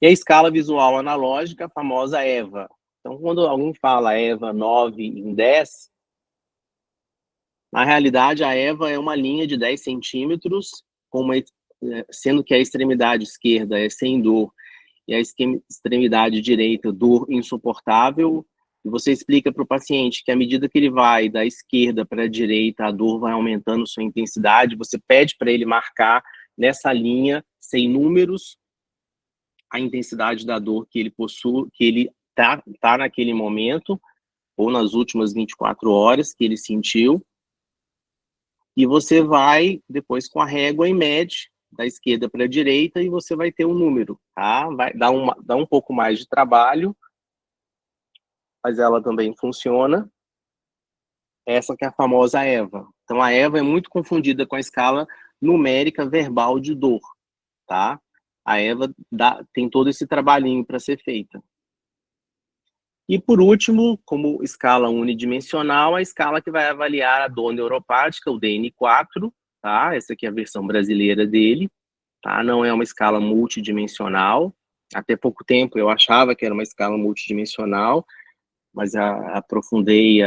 E a escala visual analógica, a famosa EVA. Então, quando alguém fala EVA 9 em 10, na realidade, a EVA é uma linha de 10 centímetros, sendo que a extremidade esquerda é sem dor e a extremidade direita, dor insuportável. E você explica para o paciente que à medida que ele vai da esquerda para a direita, a dor vai aumentando sua intensidade, você pede para ele marcar nessa linha, sem números, a intensidade da dor que ele possui, que ele tá naquele momento, ou nas últimas 24 horas que ele sentiu, e você vai depois com a régua e mede da esquerda para a direita e você vai ter um número, tá? Vai dar um pouco mais de trabalho, mas ela também funciona. Essa que é a famosa EVA. Então, a EVA é muito confundida com a escala numérica verbal de dor, tá? A EVA tem todo esse trabalhinho para ser feita. E, por último, como escala unidimensional, a escala que vai avaliar a dor neuropática, o DN4, tá? Essa aqui é a versão brasileira dele, tá? Não é uma escala multidimensional. Até pouco tempo eu achava que era uma escala multidimensional, mas aprofundei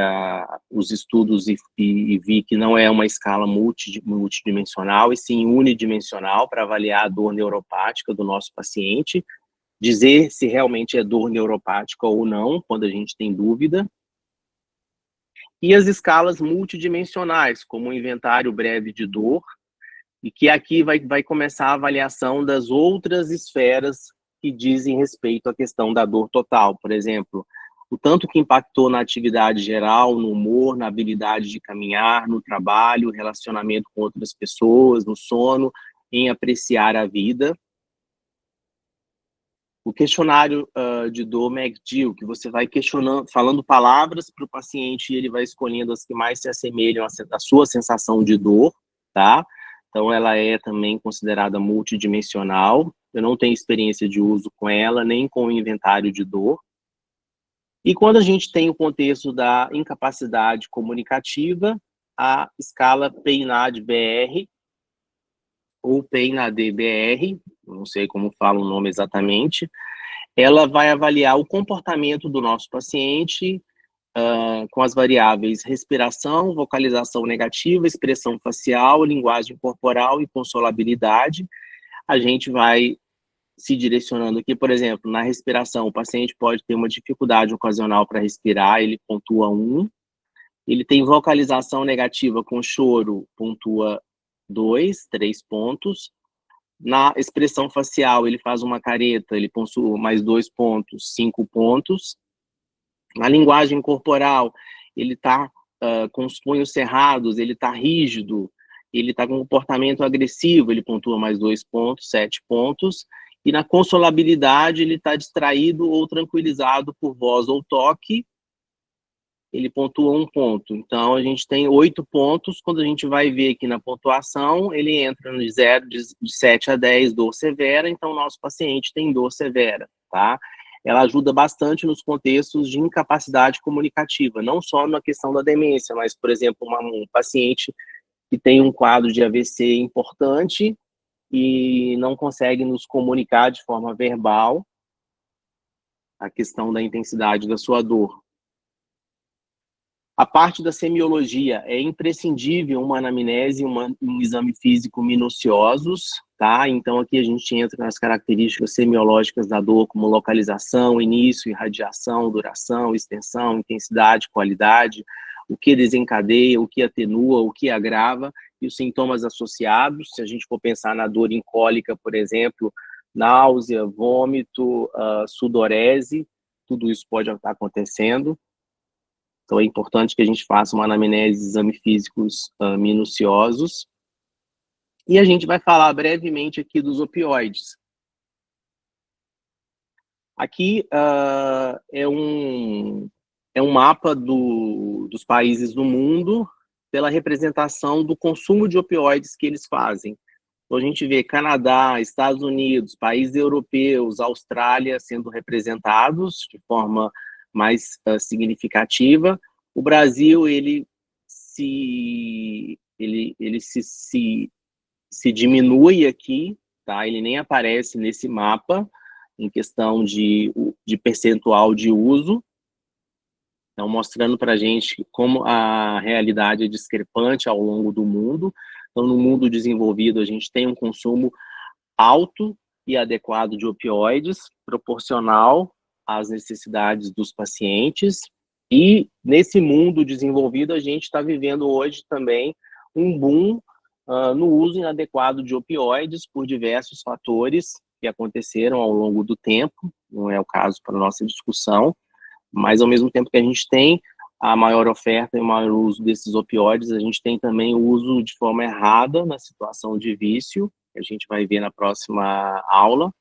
os estudos e vi que não é uma escala multidimensional, e sim unidimensional para avaliar a dor neuropática do nosso paciente, dizer se realmente é dor neuropática ou não, quando a gente tem dúvida. E as escalas multidimensionais, como o inventário breve de dor, e que aqui vai começar a avaliação das outras esferas que dizem respeito à questão da dor total. Por exemplo, o tanto que impactou na atividade geral, no humor, na habilidade de caminhar, no trabalho, relacionamento com outras pessoas, no sono, em apreciar a vida. O questionário de dor McGill, que você vai questionando, falando palavras para o paciente e ele vai escolhendo as que mais se assemelham à sua sensação de dor, tá? Então, ela é também considerada multidimensional. Eu não tenho experiência de uso com ela, nem com o inventário de dor. E quando a gente tem o contexto da incapacidade comunicativa, a escala PEINAD-BR, ou PEINAD-BR, não sei como fala o nome exatamente, ela vai avaliar o comportamento do nosso paciente com as variáveis respiração, vocalização negativa, expressão facial, linguagem corporal e consolabilidade. A gente vai se direcionando aqui, por exemplo, na respiração, o paciente pode ter uma dificuldade ocasional para respirar, ele pontua 1. Ele tem vocalização negativa com choro, pontua 2, 3 pontos. Na expressão facial, ele faz uma careta, ele pontua mais 2 pontos, 5 pontos. Na linguagem corporal, ele está com os punhos cerrados, ele está rígido, ele está com comportamento agressivo, ele pontua mais 2 pontos, 7 pontos. E na consolabilidade, ele está distraído ou tranquilizado por voz ou toque, ele pontua 1 ponto. Então, a gente tem 8 pontos. Quando a gente vai ver aqui na pontuação, ele entra no 0, de 7 a 10, dor severa. Então, o nosso paciente tem dor severa, tá? Ela ajuda bastante nos contextos de incapacidade comunicativa, não só na questão da demência, mas, por exemplo, um paciente que tem um quadro de AVC importante e não consegue nos comunicar de forma verbal a questão da intensidade da sua dor. A parte da semiologia é imprescindível uma anamnese e um exame físico minuciosos, tá? Então aqui a gente entra nas características semiológicas da dor, como localização, início, irradiação, duração, extensão, intensidade, qualidade, o que desencadeia, o que atenua, o que agrava, e os sintomas associados. Se a gente for pensar na dor incólica, por exemplo, náusea, vômito, sudorese, tudo isso pode estar acontecendo. Então, é importante que a gente faça uma anamnese de exames físicos minuciosos. E a gente vai falar brevemente aqui dos opioides. Aqui é um mapa dos países do mundo pela representação do consumo de opioides que eles fazem. Então, a gente vê Canadá, Estados Unidos, países europeus, Austrália sendo representados de forma mais significativa. O Brasil, ele se diminui aqui, tá? Ele nem aparece nesse mapa em questão de percentual de uso. Então, mostrando para a gente como a realidade é discrepante ao longo do mundo. Então, no mundo desenvolvido, a gente tem um consumo alto e adequado de opioides, proporcional às necessidades dos pacientes. E nesse mundo desenvolvido, a gente está vivendo hoje também um boom no uso inadequado de opioides por diversos fatores que aconteceram ao longo do tempo, não é o caso para a nossa discussão, mas ao mesmo tempo que a gente tem a maior oferta e o maior uso desses opioides, a gente tem também o uso de forma errada na situação de vício, que a gente vai ver na próxima aula.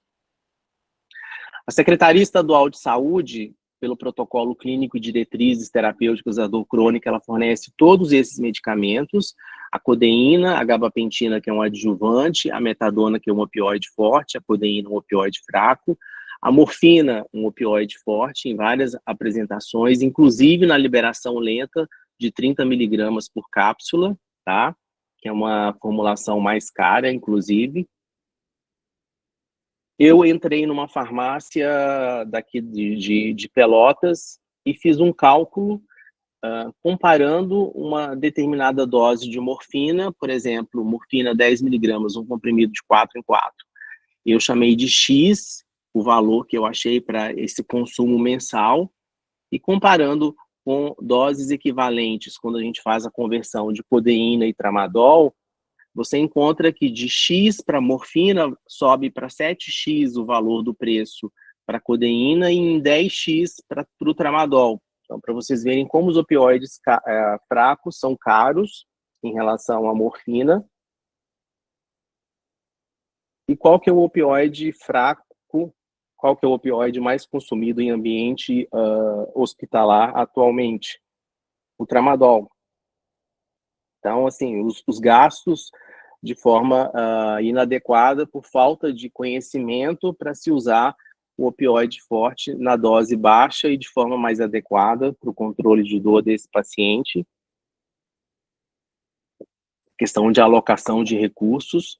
A Secretaria Estadual de Saúde, pelo protocolo clínico e diretrizes terapêuticas da dor crônica, ela fornece todos esses medicamentos, a codeína, a gabapentina, que é um adjuvante, a metadona, que é um opioide forte, a codeína, um opioide fraco, a morfina, um opioide forte, em várias apresentações, inclusive na liberação lenta de 30 miligramas por cápsula, tá? Que é uma formulação mais cara, inclusive. Eu entrei numa farmácia daqui de Pelotas e fiz um cálculo comparando uma determinada dose de morfina, por exemplo, morfina 10 miligramas, um comprimido de 4 em 4. Eu chamei de X o valor que eu achei para esse consumo mensal e comparando com doses equivalentes, quando a gente faz a conversão de codeína e tramadol, você encontra que de X para morfina sobe para 7X o valor do preço para codeína e em 10X para o tramadol. Então, para vocês verem como os opioides fracos são caros em relação à morfina. E qual que é o opioide fraco, qual que é o opioide mais consumido em ambiente hospitalar atualmente? O tramadol. Então, assim, os gastos de forma inadequada por falta de conhecimento para se usar o opioide forte na dose baixa e de forma mais adequada para o controle de dor desse paciente. Questão de alocação de recursos.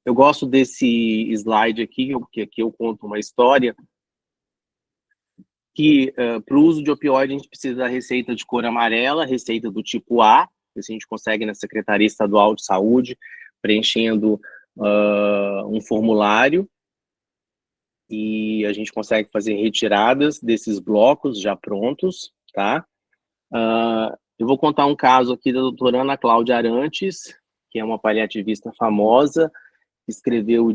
Eu gosto desse slide aqui, que aqui eu conto uma história, que para o uso de opioide a gente precisa da receita de cor amarela, receita do tipo A, que a gente consegue na Secretaria Estadual de Saúde, preenchendo um formulário, e a gente consegue fazer retiradas desses blocos já prontos, tá? Eu vou contar um caso aqui da doutora Ana Cláudia Arantes, que é uma paliativista famosa, que escreveu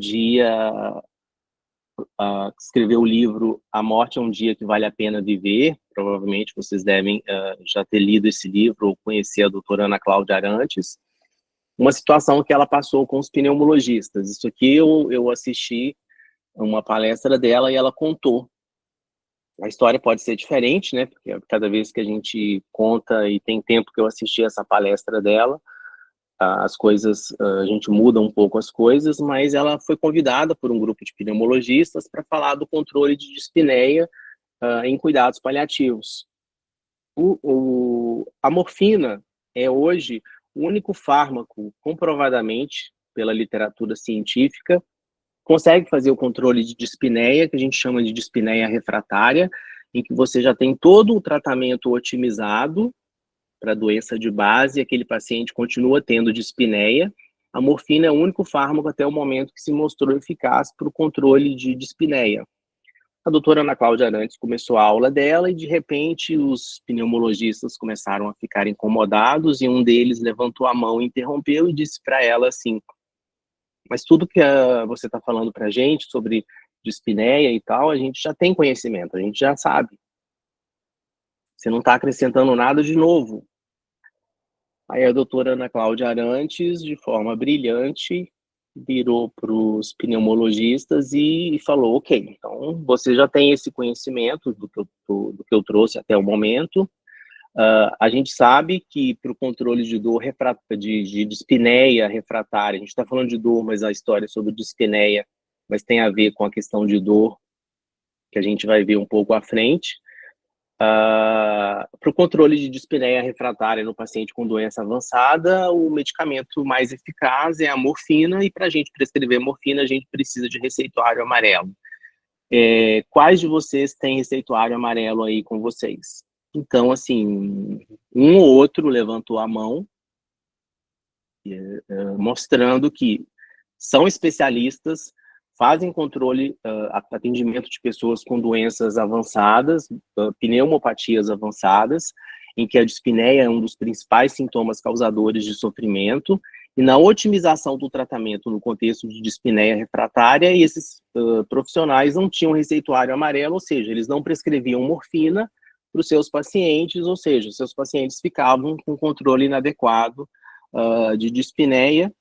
escreveu o livro A Morte é um Dia que Vale a Pena Viver. Provavelmente vocês devem já ter lido esse livro ou conhecer a doutora Ana Cláudia Arantes. Uma situação que ela passou com os pneumologistas. Isso aqui eu assisti uma palestra dela e ela contou. A história pode ser diferente, né? Porque cada vez que a gente conta, e tem tempo que eu assisti essa palestra dela, as coisas, a gente muda um pouco as coisas, mas ela foi convidada por um grupo de pneumologistas para falar do controle de dispneia em cuidados paliativos. A morfina é hoje o único fármaco comprovadamente pela literatura científica consegue fazer o controle de dispneia, que a gente chama de dispneia refratária, em que você já tem todo o tratamento otimizado para doença de base, aquele paciente continua tendo dispneia. A morfina é o único fármaco até o momento que se mostrou eficaz para o controle de dispneia. A doutora Ana Cláudia Arantes começou a aula dela e, de repente, os pneumologistas começaram a ficar incomodados e um deles levantou a mão, interrompeu e disse para ela assim: mas tudo que você está falando para a gente sobre dispneia e tal, a gente já tem conhecimento, a gente já sabe. Você não está acrescentando nada de novo. Aí a doutora Ana Cláudia Arantes, de forma brilhante, virou para os pneumologistas e falou: ok, então você já tem esse conhecimento do que eu trouxe até o momento. A gente sabe que para o controle de dor de dispneia refratária, a gente está falando de dor, mas a história é sobre dispneia, mas tem a ver com a questão de dor, que a gente vai ver um pouco à frente. Para o controle de dispneia refratária no paciente com doença avançada, o medicamento mais eficaz é a morfina, e para a gente prescrever morfina, a gente precisa de receituário amarelo. Quais de vocês têm receituário amarelo aí com vocês? Então, assim, um ou outro levantou a mão, mostrando que são especialistas, fazem controle, atendimento de pessoas com doenças avançadas, pneumopatias avançadas, em que a dispneia é um dos principais sintomas causadores de sofrimento, e na otimização do tratamento no contexto de dispneia refratária, esses profissionais não tinham receituário amarelo, ou seja, eles não prescreviam morfina para os seus pacientes, ou seja, os seus pacientes ficavam com controle inadequado de dispneia,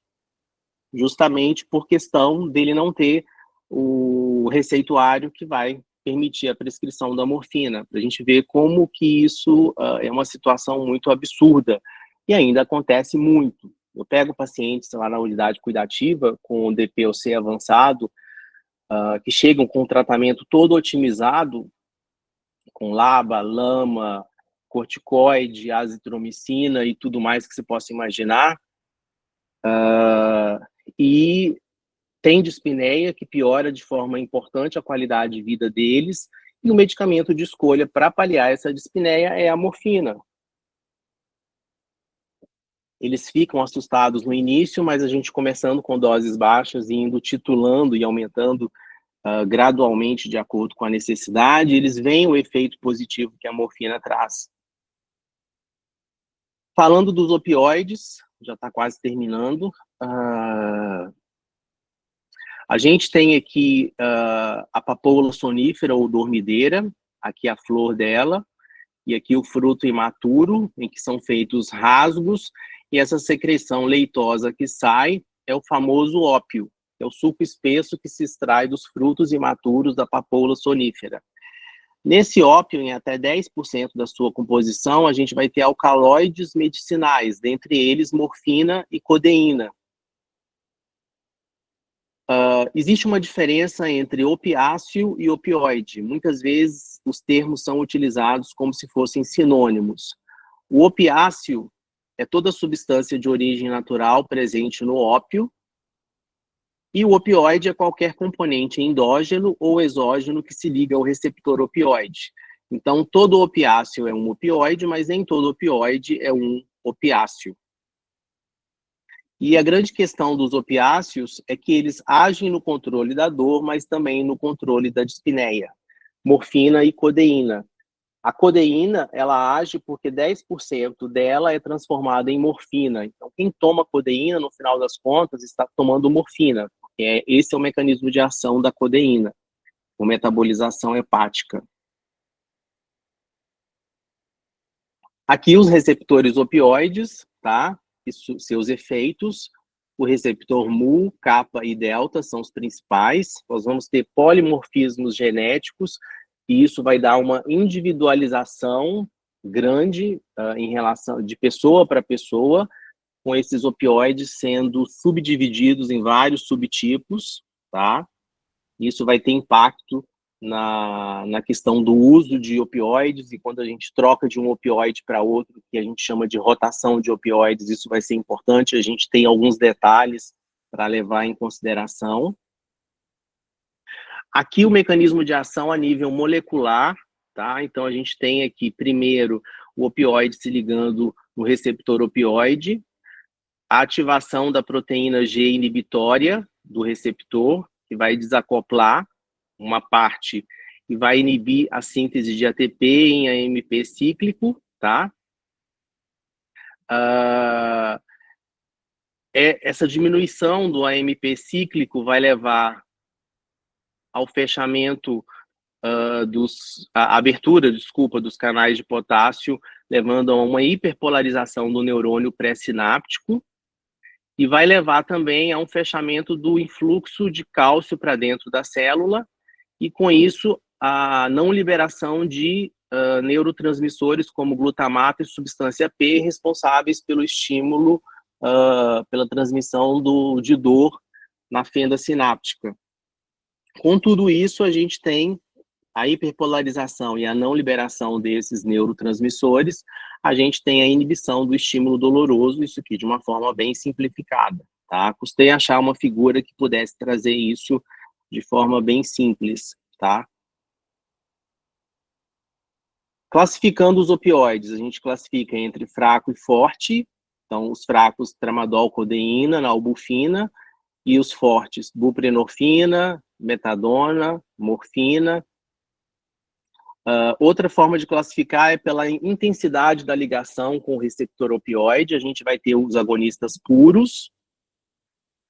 justamente por questão dele não ter o receituário que vai permitir a prescrição da morfina, para a gente ver como que isso é uma situação muito absurda, e ainda acontece muito. Eu pego pacientes lá na unidade cuidativa com DPOC avançado, que chegam com o tratamento todo otimizado, com LABA, LAMA, corticoide, azitromicina e tudo mais que você possa imaginar, e tem dispneia, que piora de forma importante a qualidade de vida deles, e o medicamento de escolha para paliar essa dispneia é a morfina. Eles ficam assustados no início, mas a gente começando com doses baixas e indo titulando e aumentando gradualmente de acordo com a necessidade, eles veem o efeito positivo que a morfina traz. Falando dos opioides, já está quase terminando, a gente tem aqui a papoula sonífera ou dormideira, aqui a flor dela, e aqui o fruto imaturo, em que são feitos rasgos, e essa secreção leitosa que sai é o famoso ópio, é o suco espesso que se extrai dos frutos imaturos da papoula sonífera. Nesse ópio, em até 10% da sua composição, a gente vai ter alcaloides medicinais, dentre eles morfina e codeína. Existe uma diferença entre opiáceo e opioide. Muitas vezes os termos são utilizados como se fossem sinônimos. O opiáceo é toda substância de origem natural presente no ópio, e o opioide é qualquer componente endógeno ou exógeno que se liga ao receptor opioide. Então, todo opiáceo é um opioide, mas nem todo opioide é um opiáceo. E a grande questão dos opiáceos é que eles agem no controle da dor, mas também no controle da dispneia. Morfina e codeína. A codeína, ela age porque 10% dela é transformada em morfina. Então, quem toma codeína, no final das contas, está tomando morfina. Porque esse é o mecanismo de ação da codeína, a metabolização hepática. Aqui os receptores opioides, tá? Seus efeitos. O receptor mu, kappa e delta são os principais. Nós vamos ter polimorfismos genéticos, e isso vai dar uma individualização grande em relação de pessoa para pessoa, com esses opioides sendo subdivididos em vários subtipos, tá? Isso vai ter impacto na questão do uso de opioides, e quando a gente troca de um opioide para outro, que a gente chama de rotação de opioides, isso vai ser importante, a gente tem alguns detalhes para levar em consideração. Aqui o mecanismo de ação a nível molecular, tá? Então a gente tem aqui, primeiro, o opioide se ligando no receptor opioide, a ativação da proteína G inibitória do receptor, que vai desacoplar uma parte e vai inibir a síntese de ATP em AMP cíclico, tá? Essa diminuição do AMP cíclico vai levar ao fechamento a abertura, dos canais de potássio, levando a uma hiperpolarização do neurônio pré-sináptico, e vai levar também a um fechamento do influxo de cálcio para dentro da célula, e com isso a não liberação de neurotransmissores como glutamato e substância P, responsáveis pelo estímulo, pela transmissão de dor na fenda sináptica. Com tudo isso, a gente tem a hiperpolarização e a não liberação desses neurotransmissores, a gente tem a inibição do estímulo doloroso, isso aqui de uma forma bem simplificada, tá? Custei achar uma figura que pudesse trazer isso de forma bem simples, tá? Classificando os opioides, a gente classifica entre fraco e forte, então os fracos, tramadol, codeína, nalbufina, e os fortes, buprenorfina, metadona, morfina. Outra forma de classificar é pela intensidade da ligação com o receptor opioide. A gente vai ter os agonistas puros,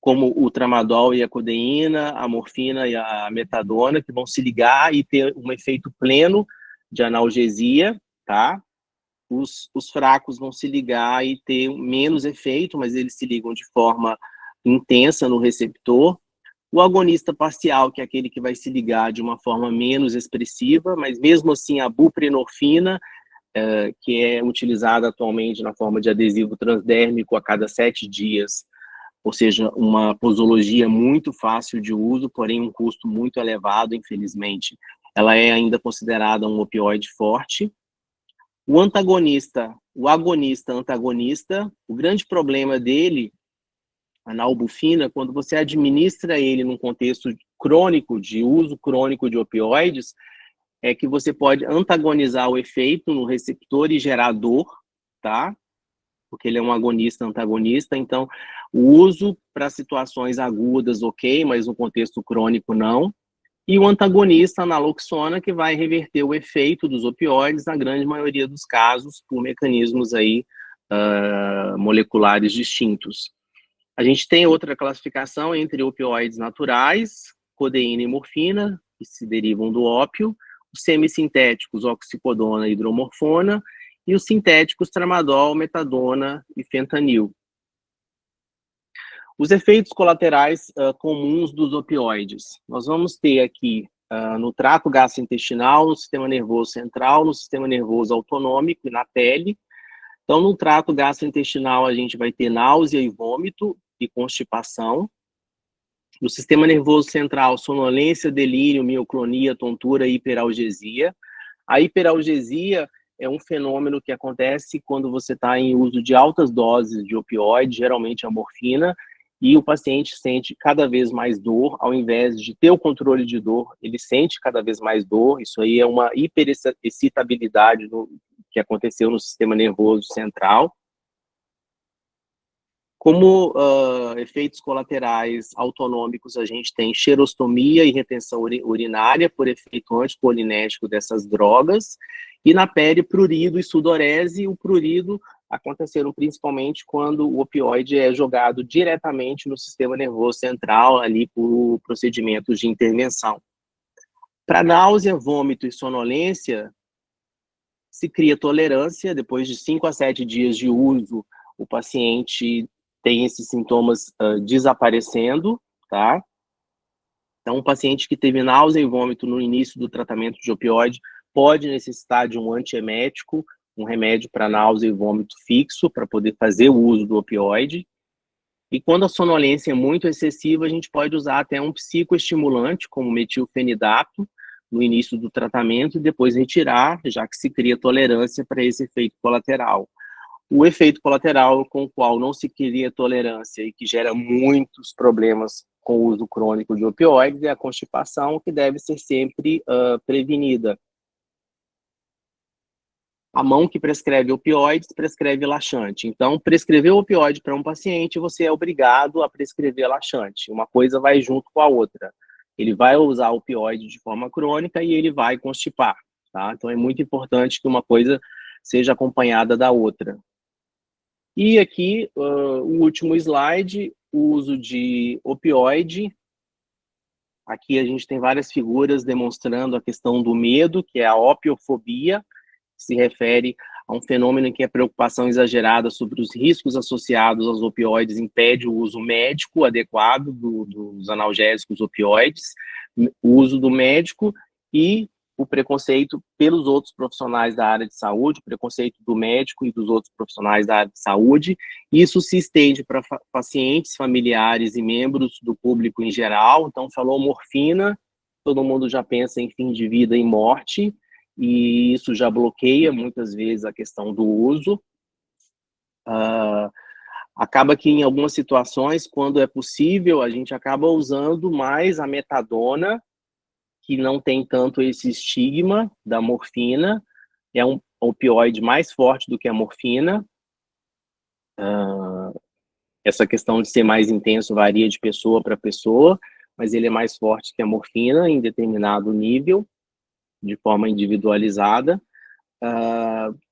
como o tramadol e a codeína, a morfina e a metadona, que vão se ligar e ter um efeito pleno de analgesia, tá? Os fracos vão se ligar e ter menos efeito, mas eles se ligam de forma intensa no receptor. O agonista parcial, que é aquele que vai se ligar de uma forma menos expressiva, mas mesmo assim a buprenorfina, que é utilizada atualmente na forma de adesivo transdérmico a cada 7 dias, ou seja, uma posologia muito fácil de uso, porém um custo muito elevado, infelizmente. Ela é ainda considerada um opioide forte. O agonista-antagonista, o grande problema dele, a nalbufina, quando você administra ele num contexto crônico, de uso crônico de opioides, é que você pode antagonizar o efeito no receptor e gerar dor, tá? Porque ele é um agonista-antagonista, então o uso para situações agudas, ok, mas no contexto crônico, não. E o antagonista, a naloxona, que vai reverter o efeito dos opioides, na grande maioria dos casos, por mecanismos aí, moleculares distintos. A gente tem outra classificação entre opioides naturais, codeína e morfina, que se derivam do ópio, os semissintéticos, oxicodona e hidromorfona, e os sintéticos, tramadol, metadona e fentanil. Os efeitos colaterais comuns dos opioides. Nós vamos ter aqui no trato gastrointestinal, no sistema nervoso central, no sistema nervoso autonômico e na pele. Então, no trato gastrointestinal, a gente vai ter náusea e vômito e constipação. No sistema nervoso central, sonolência, delírio, mioclonia, tontura e hiperalgesia. A hiperalgesia é um fenômeno que acontece quando você está em uso de altas doses de opioide, geralmente a morfina, e o paciente sente cada vez mais dor, ao invés de ter o controle de dor, ele sente cada vez mais dor. Isso aí é uma hiperexcitabilidade que aconteceu no sistema nervoso central. Como efeitos colaterais autonômicos, a gente tem xerostomia e retenção urinária por efeito anticolinérgico dessas drogas, e na pele, prurido e sudorese. O prurido aconteceram principalmente quando o opioide é jogado diretamente no sistema nervoso central, ali por procedimentos de intervenção. Para náusea, vômito e sonolência, se cria tolerância. Depois de 5 a 7 dias de uso, o paciente tem esses sintomas desaparecendo, tá? Então, um paciente que teve náusea e vômito no início do tratamento de opioide pode necessitar de um antiemético, um remédio para náusea e vômito fixo, para poder fazer o uso do opioide. E quando a sonolência é muito excessiva, a gente pode usar até um psicoestimulante, como metilfenidato, no início do tratamento, e depois retirar, já que se cria tolerância para esse efeito colateral. O efeito colateral com o qual não se cria tolerância e que gera muitos problemas com o uso crônico de opioides é a constipação, que deve ser sempre prevenida. A mão que prescreve opioides prescreve laxante. Então, prescrever opioide para um paciente, você é obrigado a prescrever laxante. Uma coisa vai junto com a outra. Ele vai usar opioide de forma crônica e ele vai constipar, tá? Então, é muito importante que uma coisa seja acompanhada da outra. E aqui, o último slide, o uso de opioide. Aqui a gente tem várias figuras demonstrando a questão do medo, que é a opiofobia, que se refere a um fenômeno em que a preocupação exagerada sobre os riscos associados aos opioides impede o uso médico adequado dos analgésicos opioides, o uso do médico e o preconceito pelos outros profissionais da área de saúde, o preconceito do médico e dos outros profissionais da área de saúde. Isso se estende para pacientes, familiares e membros do público em geral. Então, falou morfina, todo mundo já pensa em fim de vida e morte, e isso já bloqueia muitas vezes a questão do uso. Acaba que em algumas situações, quando é possível, a gente acaba usando mais a metadona, que não tem tanto esse estigma da morfina, é um opioide mais forte do que a morfina. Essa questão de ser mais intenso varia de pessoa para pessoa, mas ele é mais forte que a morfina em determinado nível, de forma individualizada,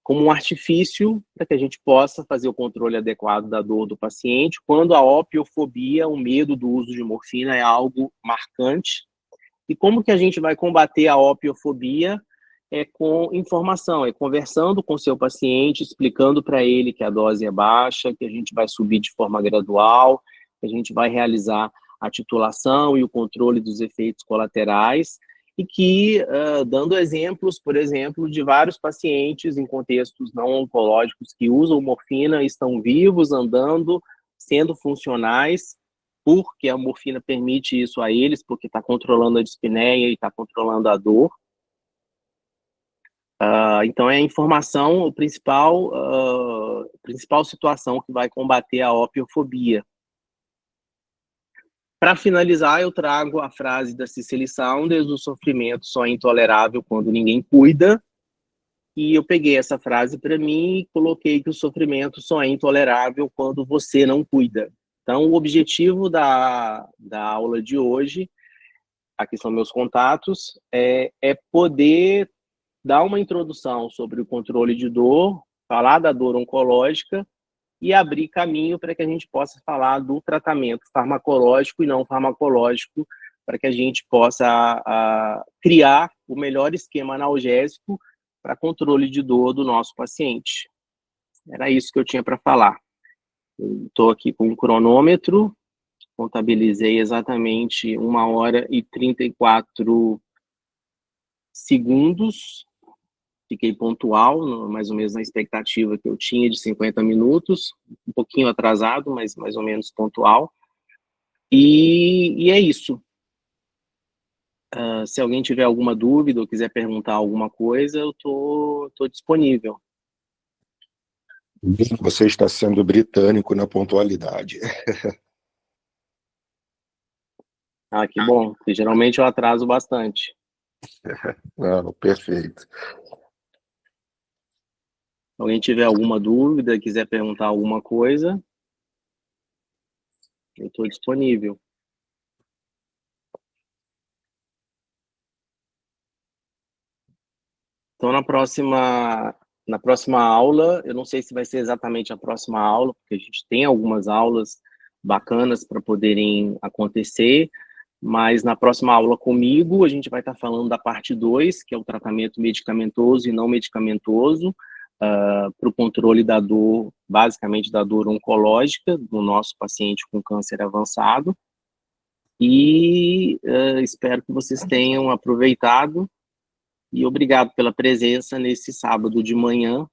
como um artifício para que a gente possa fazer o controle adequado da dor do paciente, quando a opiofobia, o medo do uso de morfina, é algo marcante. E como que a gente vai combater a opiofobia? É com informação, é conversando com o seu paciente, explicando para ele que a dose é baixa, que a gente vai subir de forma gradual, que a gente vai realizar a titulação e o controle dos efeitos colaterais, e que, dando exemplos, por exemplo, de vários pacientes em contextos não oncológicos que usam morfina, estão vivos, andando, sendo funcionais, porque a morfina permite isso a eles, porque está controlando a dispneia e está controlando a dor. Então, é a informação, a principal situação que vai combater a opiofobia. Para finalizar, eu trago a frase da Cicely Saunders: o sofrimento só é intolerável quando ninguém cuida. E eu peguei essa frase para mim e coloquei que o sofrimento só é intolerável quando você não cuida. Então, o objetivo da aula de hoje, aqui são meus contatos, é poder dar uma introdução sobre o controle de dor, falar da dor oncológica e abrir caminho para que a gente possa falar do tratamento farmacológico e não farmacológico, para que a gente possa criar o melhor esquema analgésico para controle de dor do nosso paciente. Era isso que eu tinha para falar. Estou aqui com um cronômetro, contabilizei exatamente 1h e 34 segundos, fiquei pontual, mais ou menos na expectativa que eu tinha de 50 minutos, um pouquinho atrasado, mas mais ou menos pontual. E é isso. Se alguém tiver alguma dúvida ou quiser perguntar alguma coisa, eu tô disponível. Você está sendo britânico na pontualidade. Que bom, porque geralmente eu atraso bastante. Não, perfeito. Se alguém tiver alguma dúvida, quiser perguntar alguma coisa, eu estou disponível. Então, na próxima aula, eu não sei se vai ser exatamente a próxima aula, porque a gente tem algumas aulas bacanas para poderem acontecer, mas na próxima aula comigo, a gente vai estar falando da parte 2, que é o tratamento medicamentoso e não medicamentoso, para o controle da dor, basicamente da dor oncológica, do nosso paciente com câncer avançado. E espero que vocês tenham aproveitado. E obrigado pela presença nesse sábado de manhã.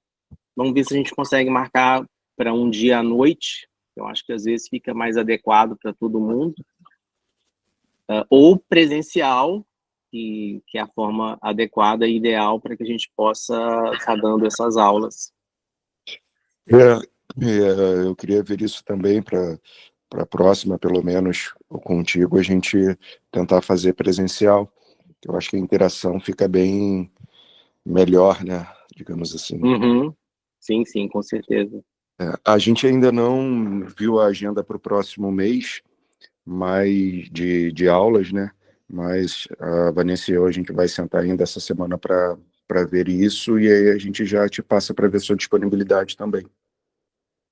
Vamos ver se a gente consegue marcar para um dia à noite. Eu acho que às vezes fica mais adequado para todo mundo. Ou presencial, que é a forma adequada e ideal para que a gente possa estar dando essas aulas. Eu queria ver isso também para a próxima, pelo menos contigo, a gente tentar fazer presencial. Eu acho que a interação fica bem melhor, né? Digamos assim. Uhum. Sim, com certeza. A gente ainda não viu a agenda para o próximo mês, mas de aulas, né? Mas a Vanessa e eu, a gente vai sentar ainda essa semana para ver isso, e aí a gente já te passa para ver sua disponibilidade também.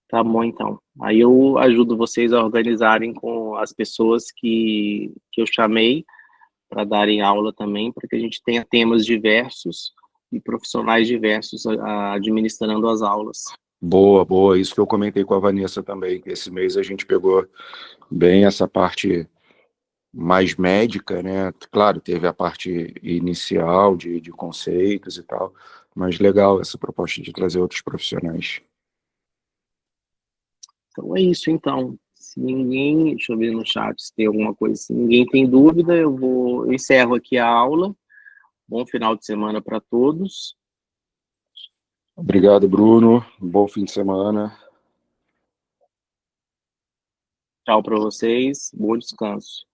Tá bom, então. Aí eu ajudo vocês a organizarem com as pessoas que eu chamei para darem aula também, para que a gente tenha temas diversos e profissionais diversos administrando as aulas. Boa. Isso que eu comentei com a Vanessa também, que esse mês a gente pegou bem essa parte mais médica, né? Claro, teve a parte inicial de conceitos e tal, mas legal essa proposta de trazer outros profissionais. Então é isso, então. Se ninguém, deixa eu ver no chat se tem alguma coisa, se ninguém tem dúvida, eu encerro aqui a aula. Bom final de semana para todos. Obrigado, Bruno. Bom fim de semana. Tchau para vocês. Bom descanso.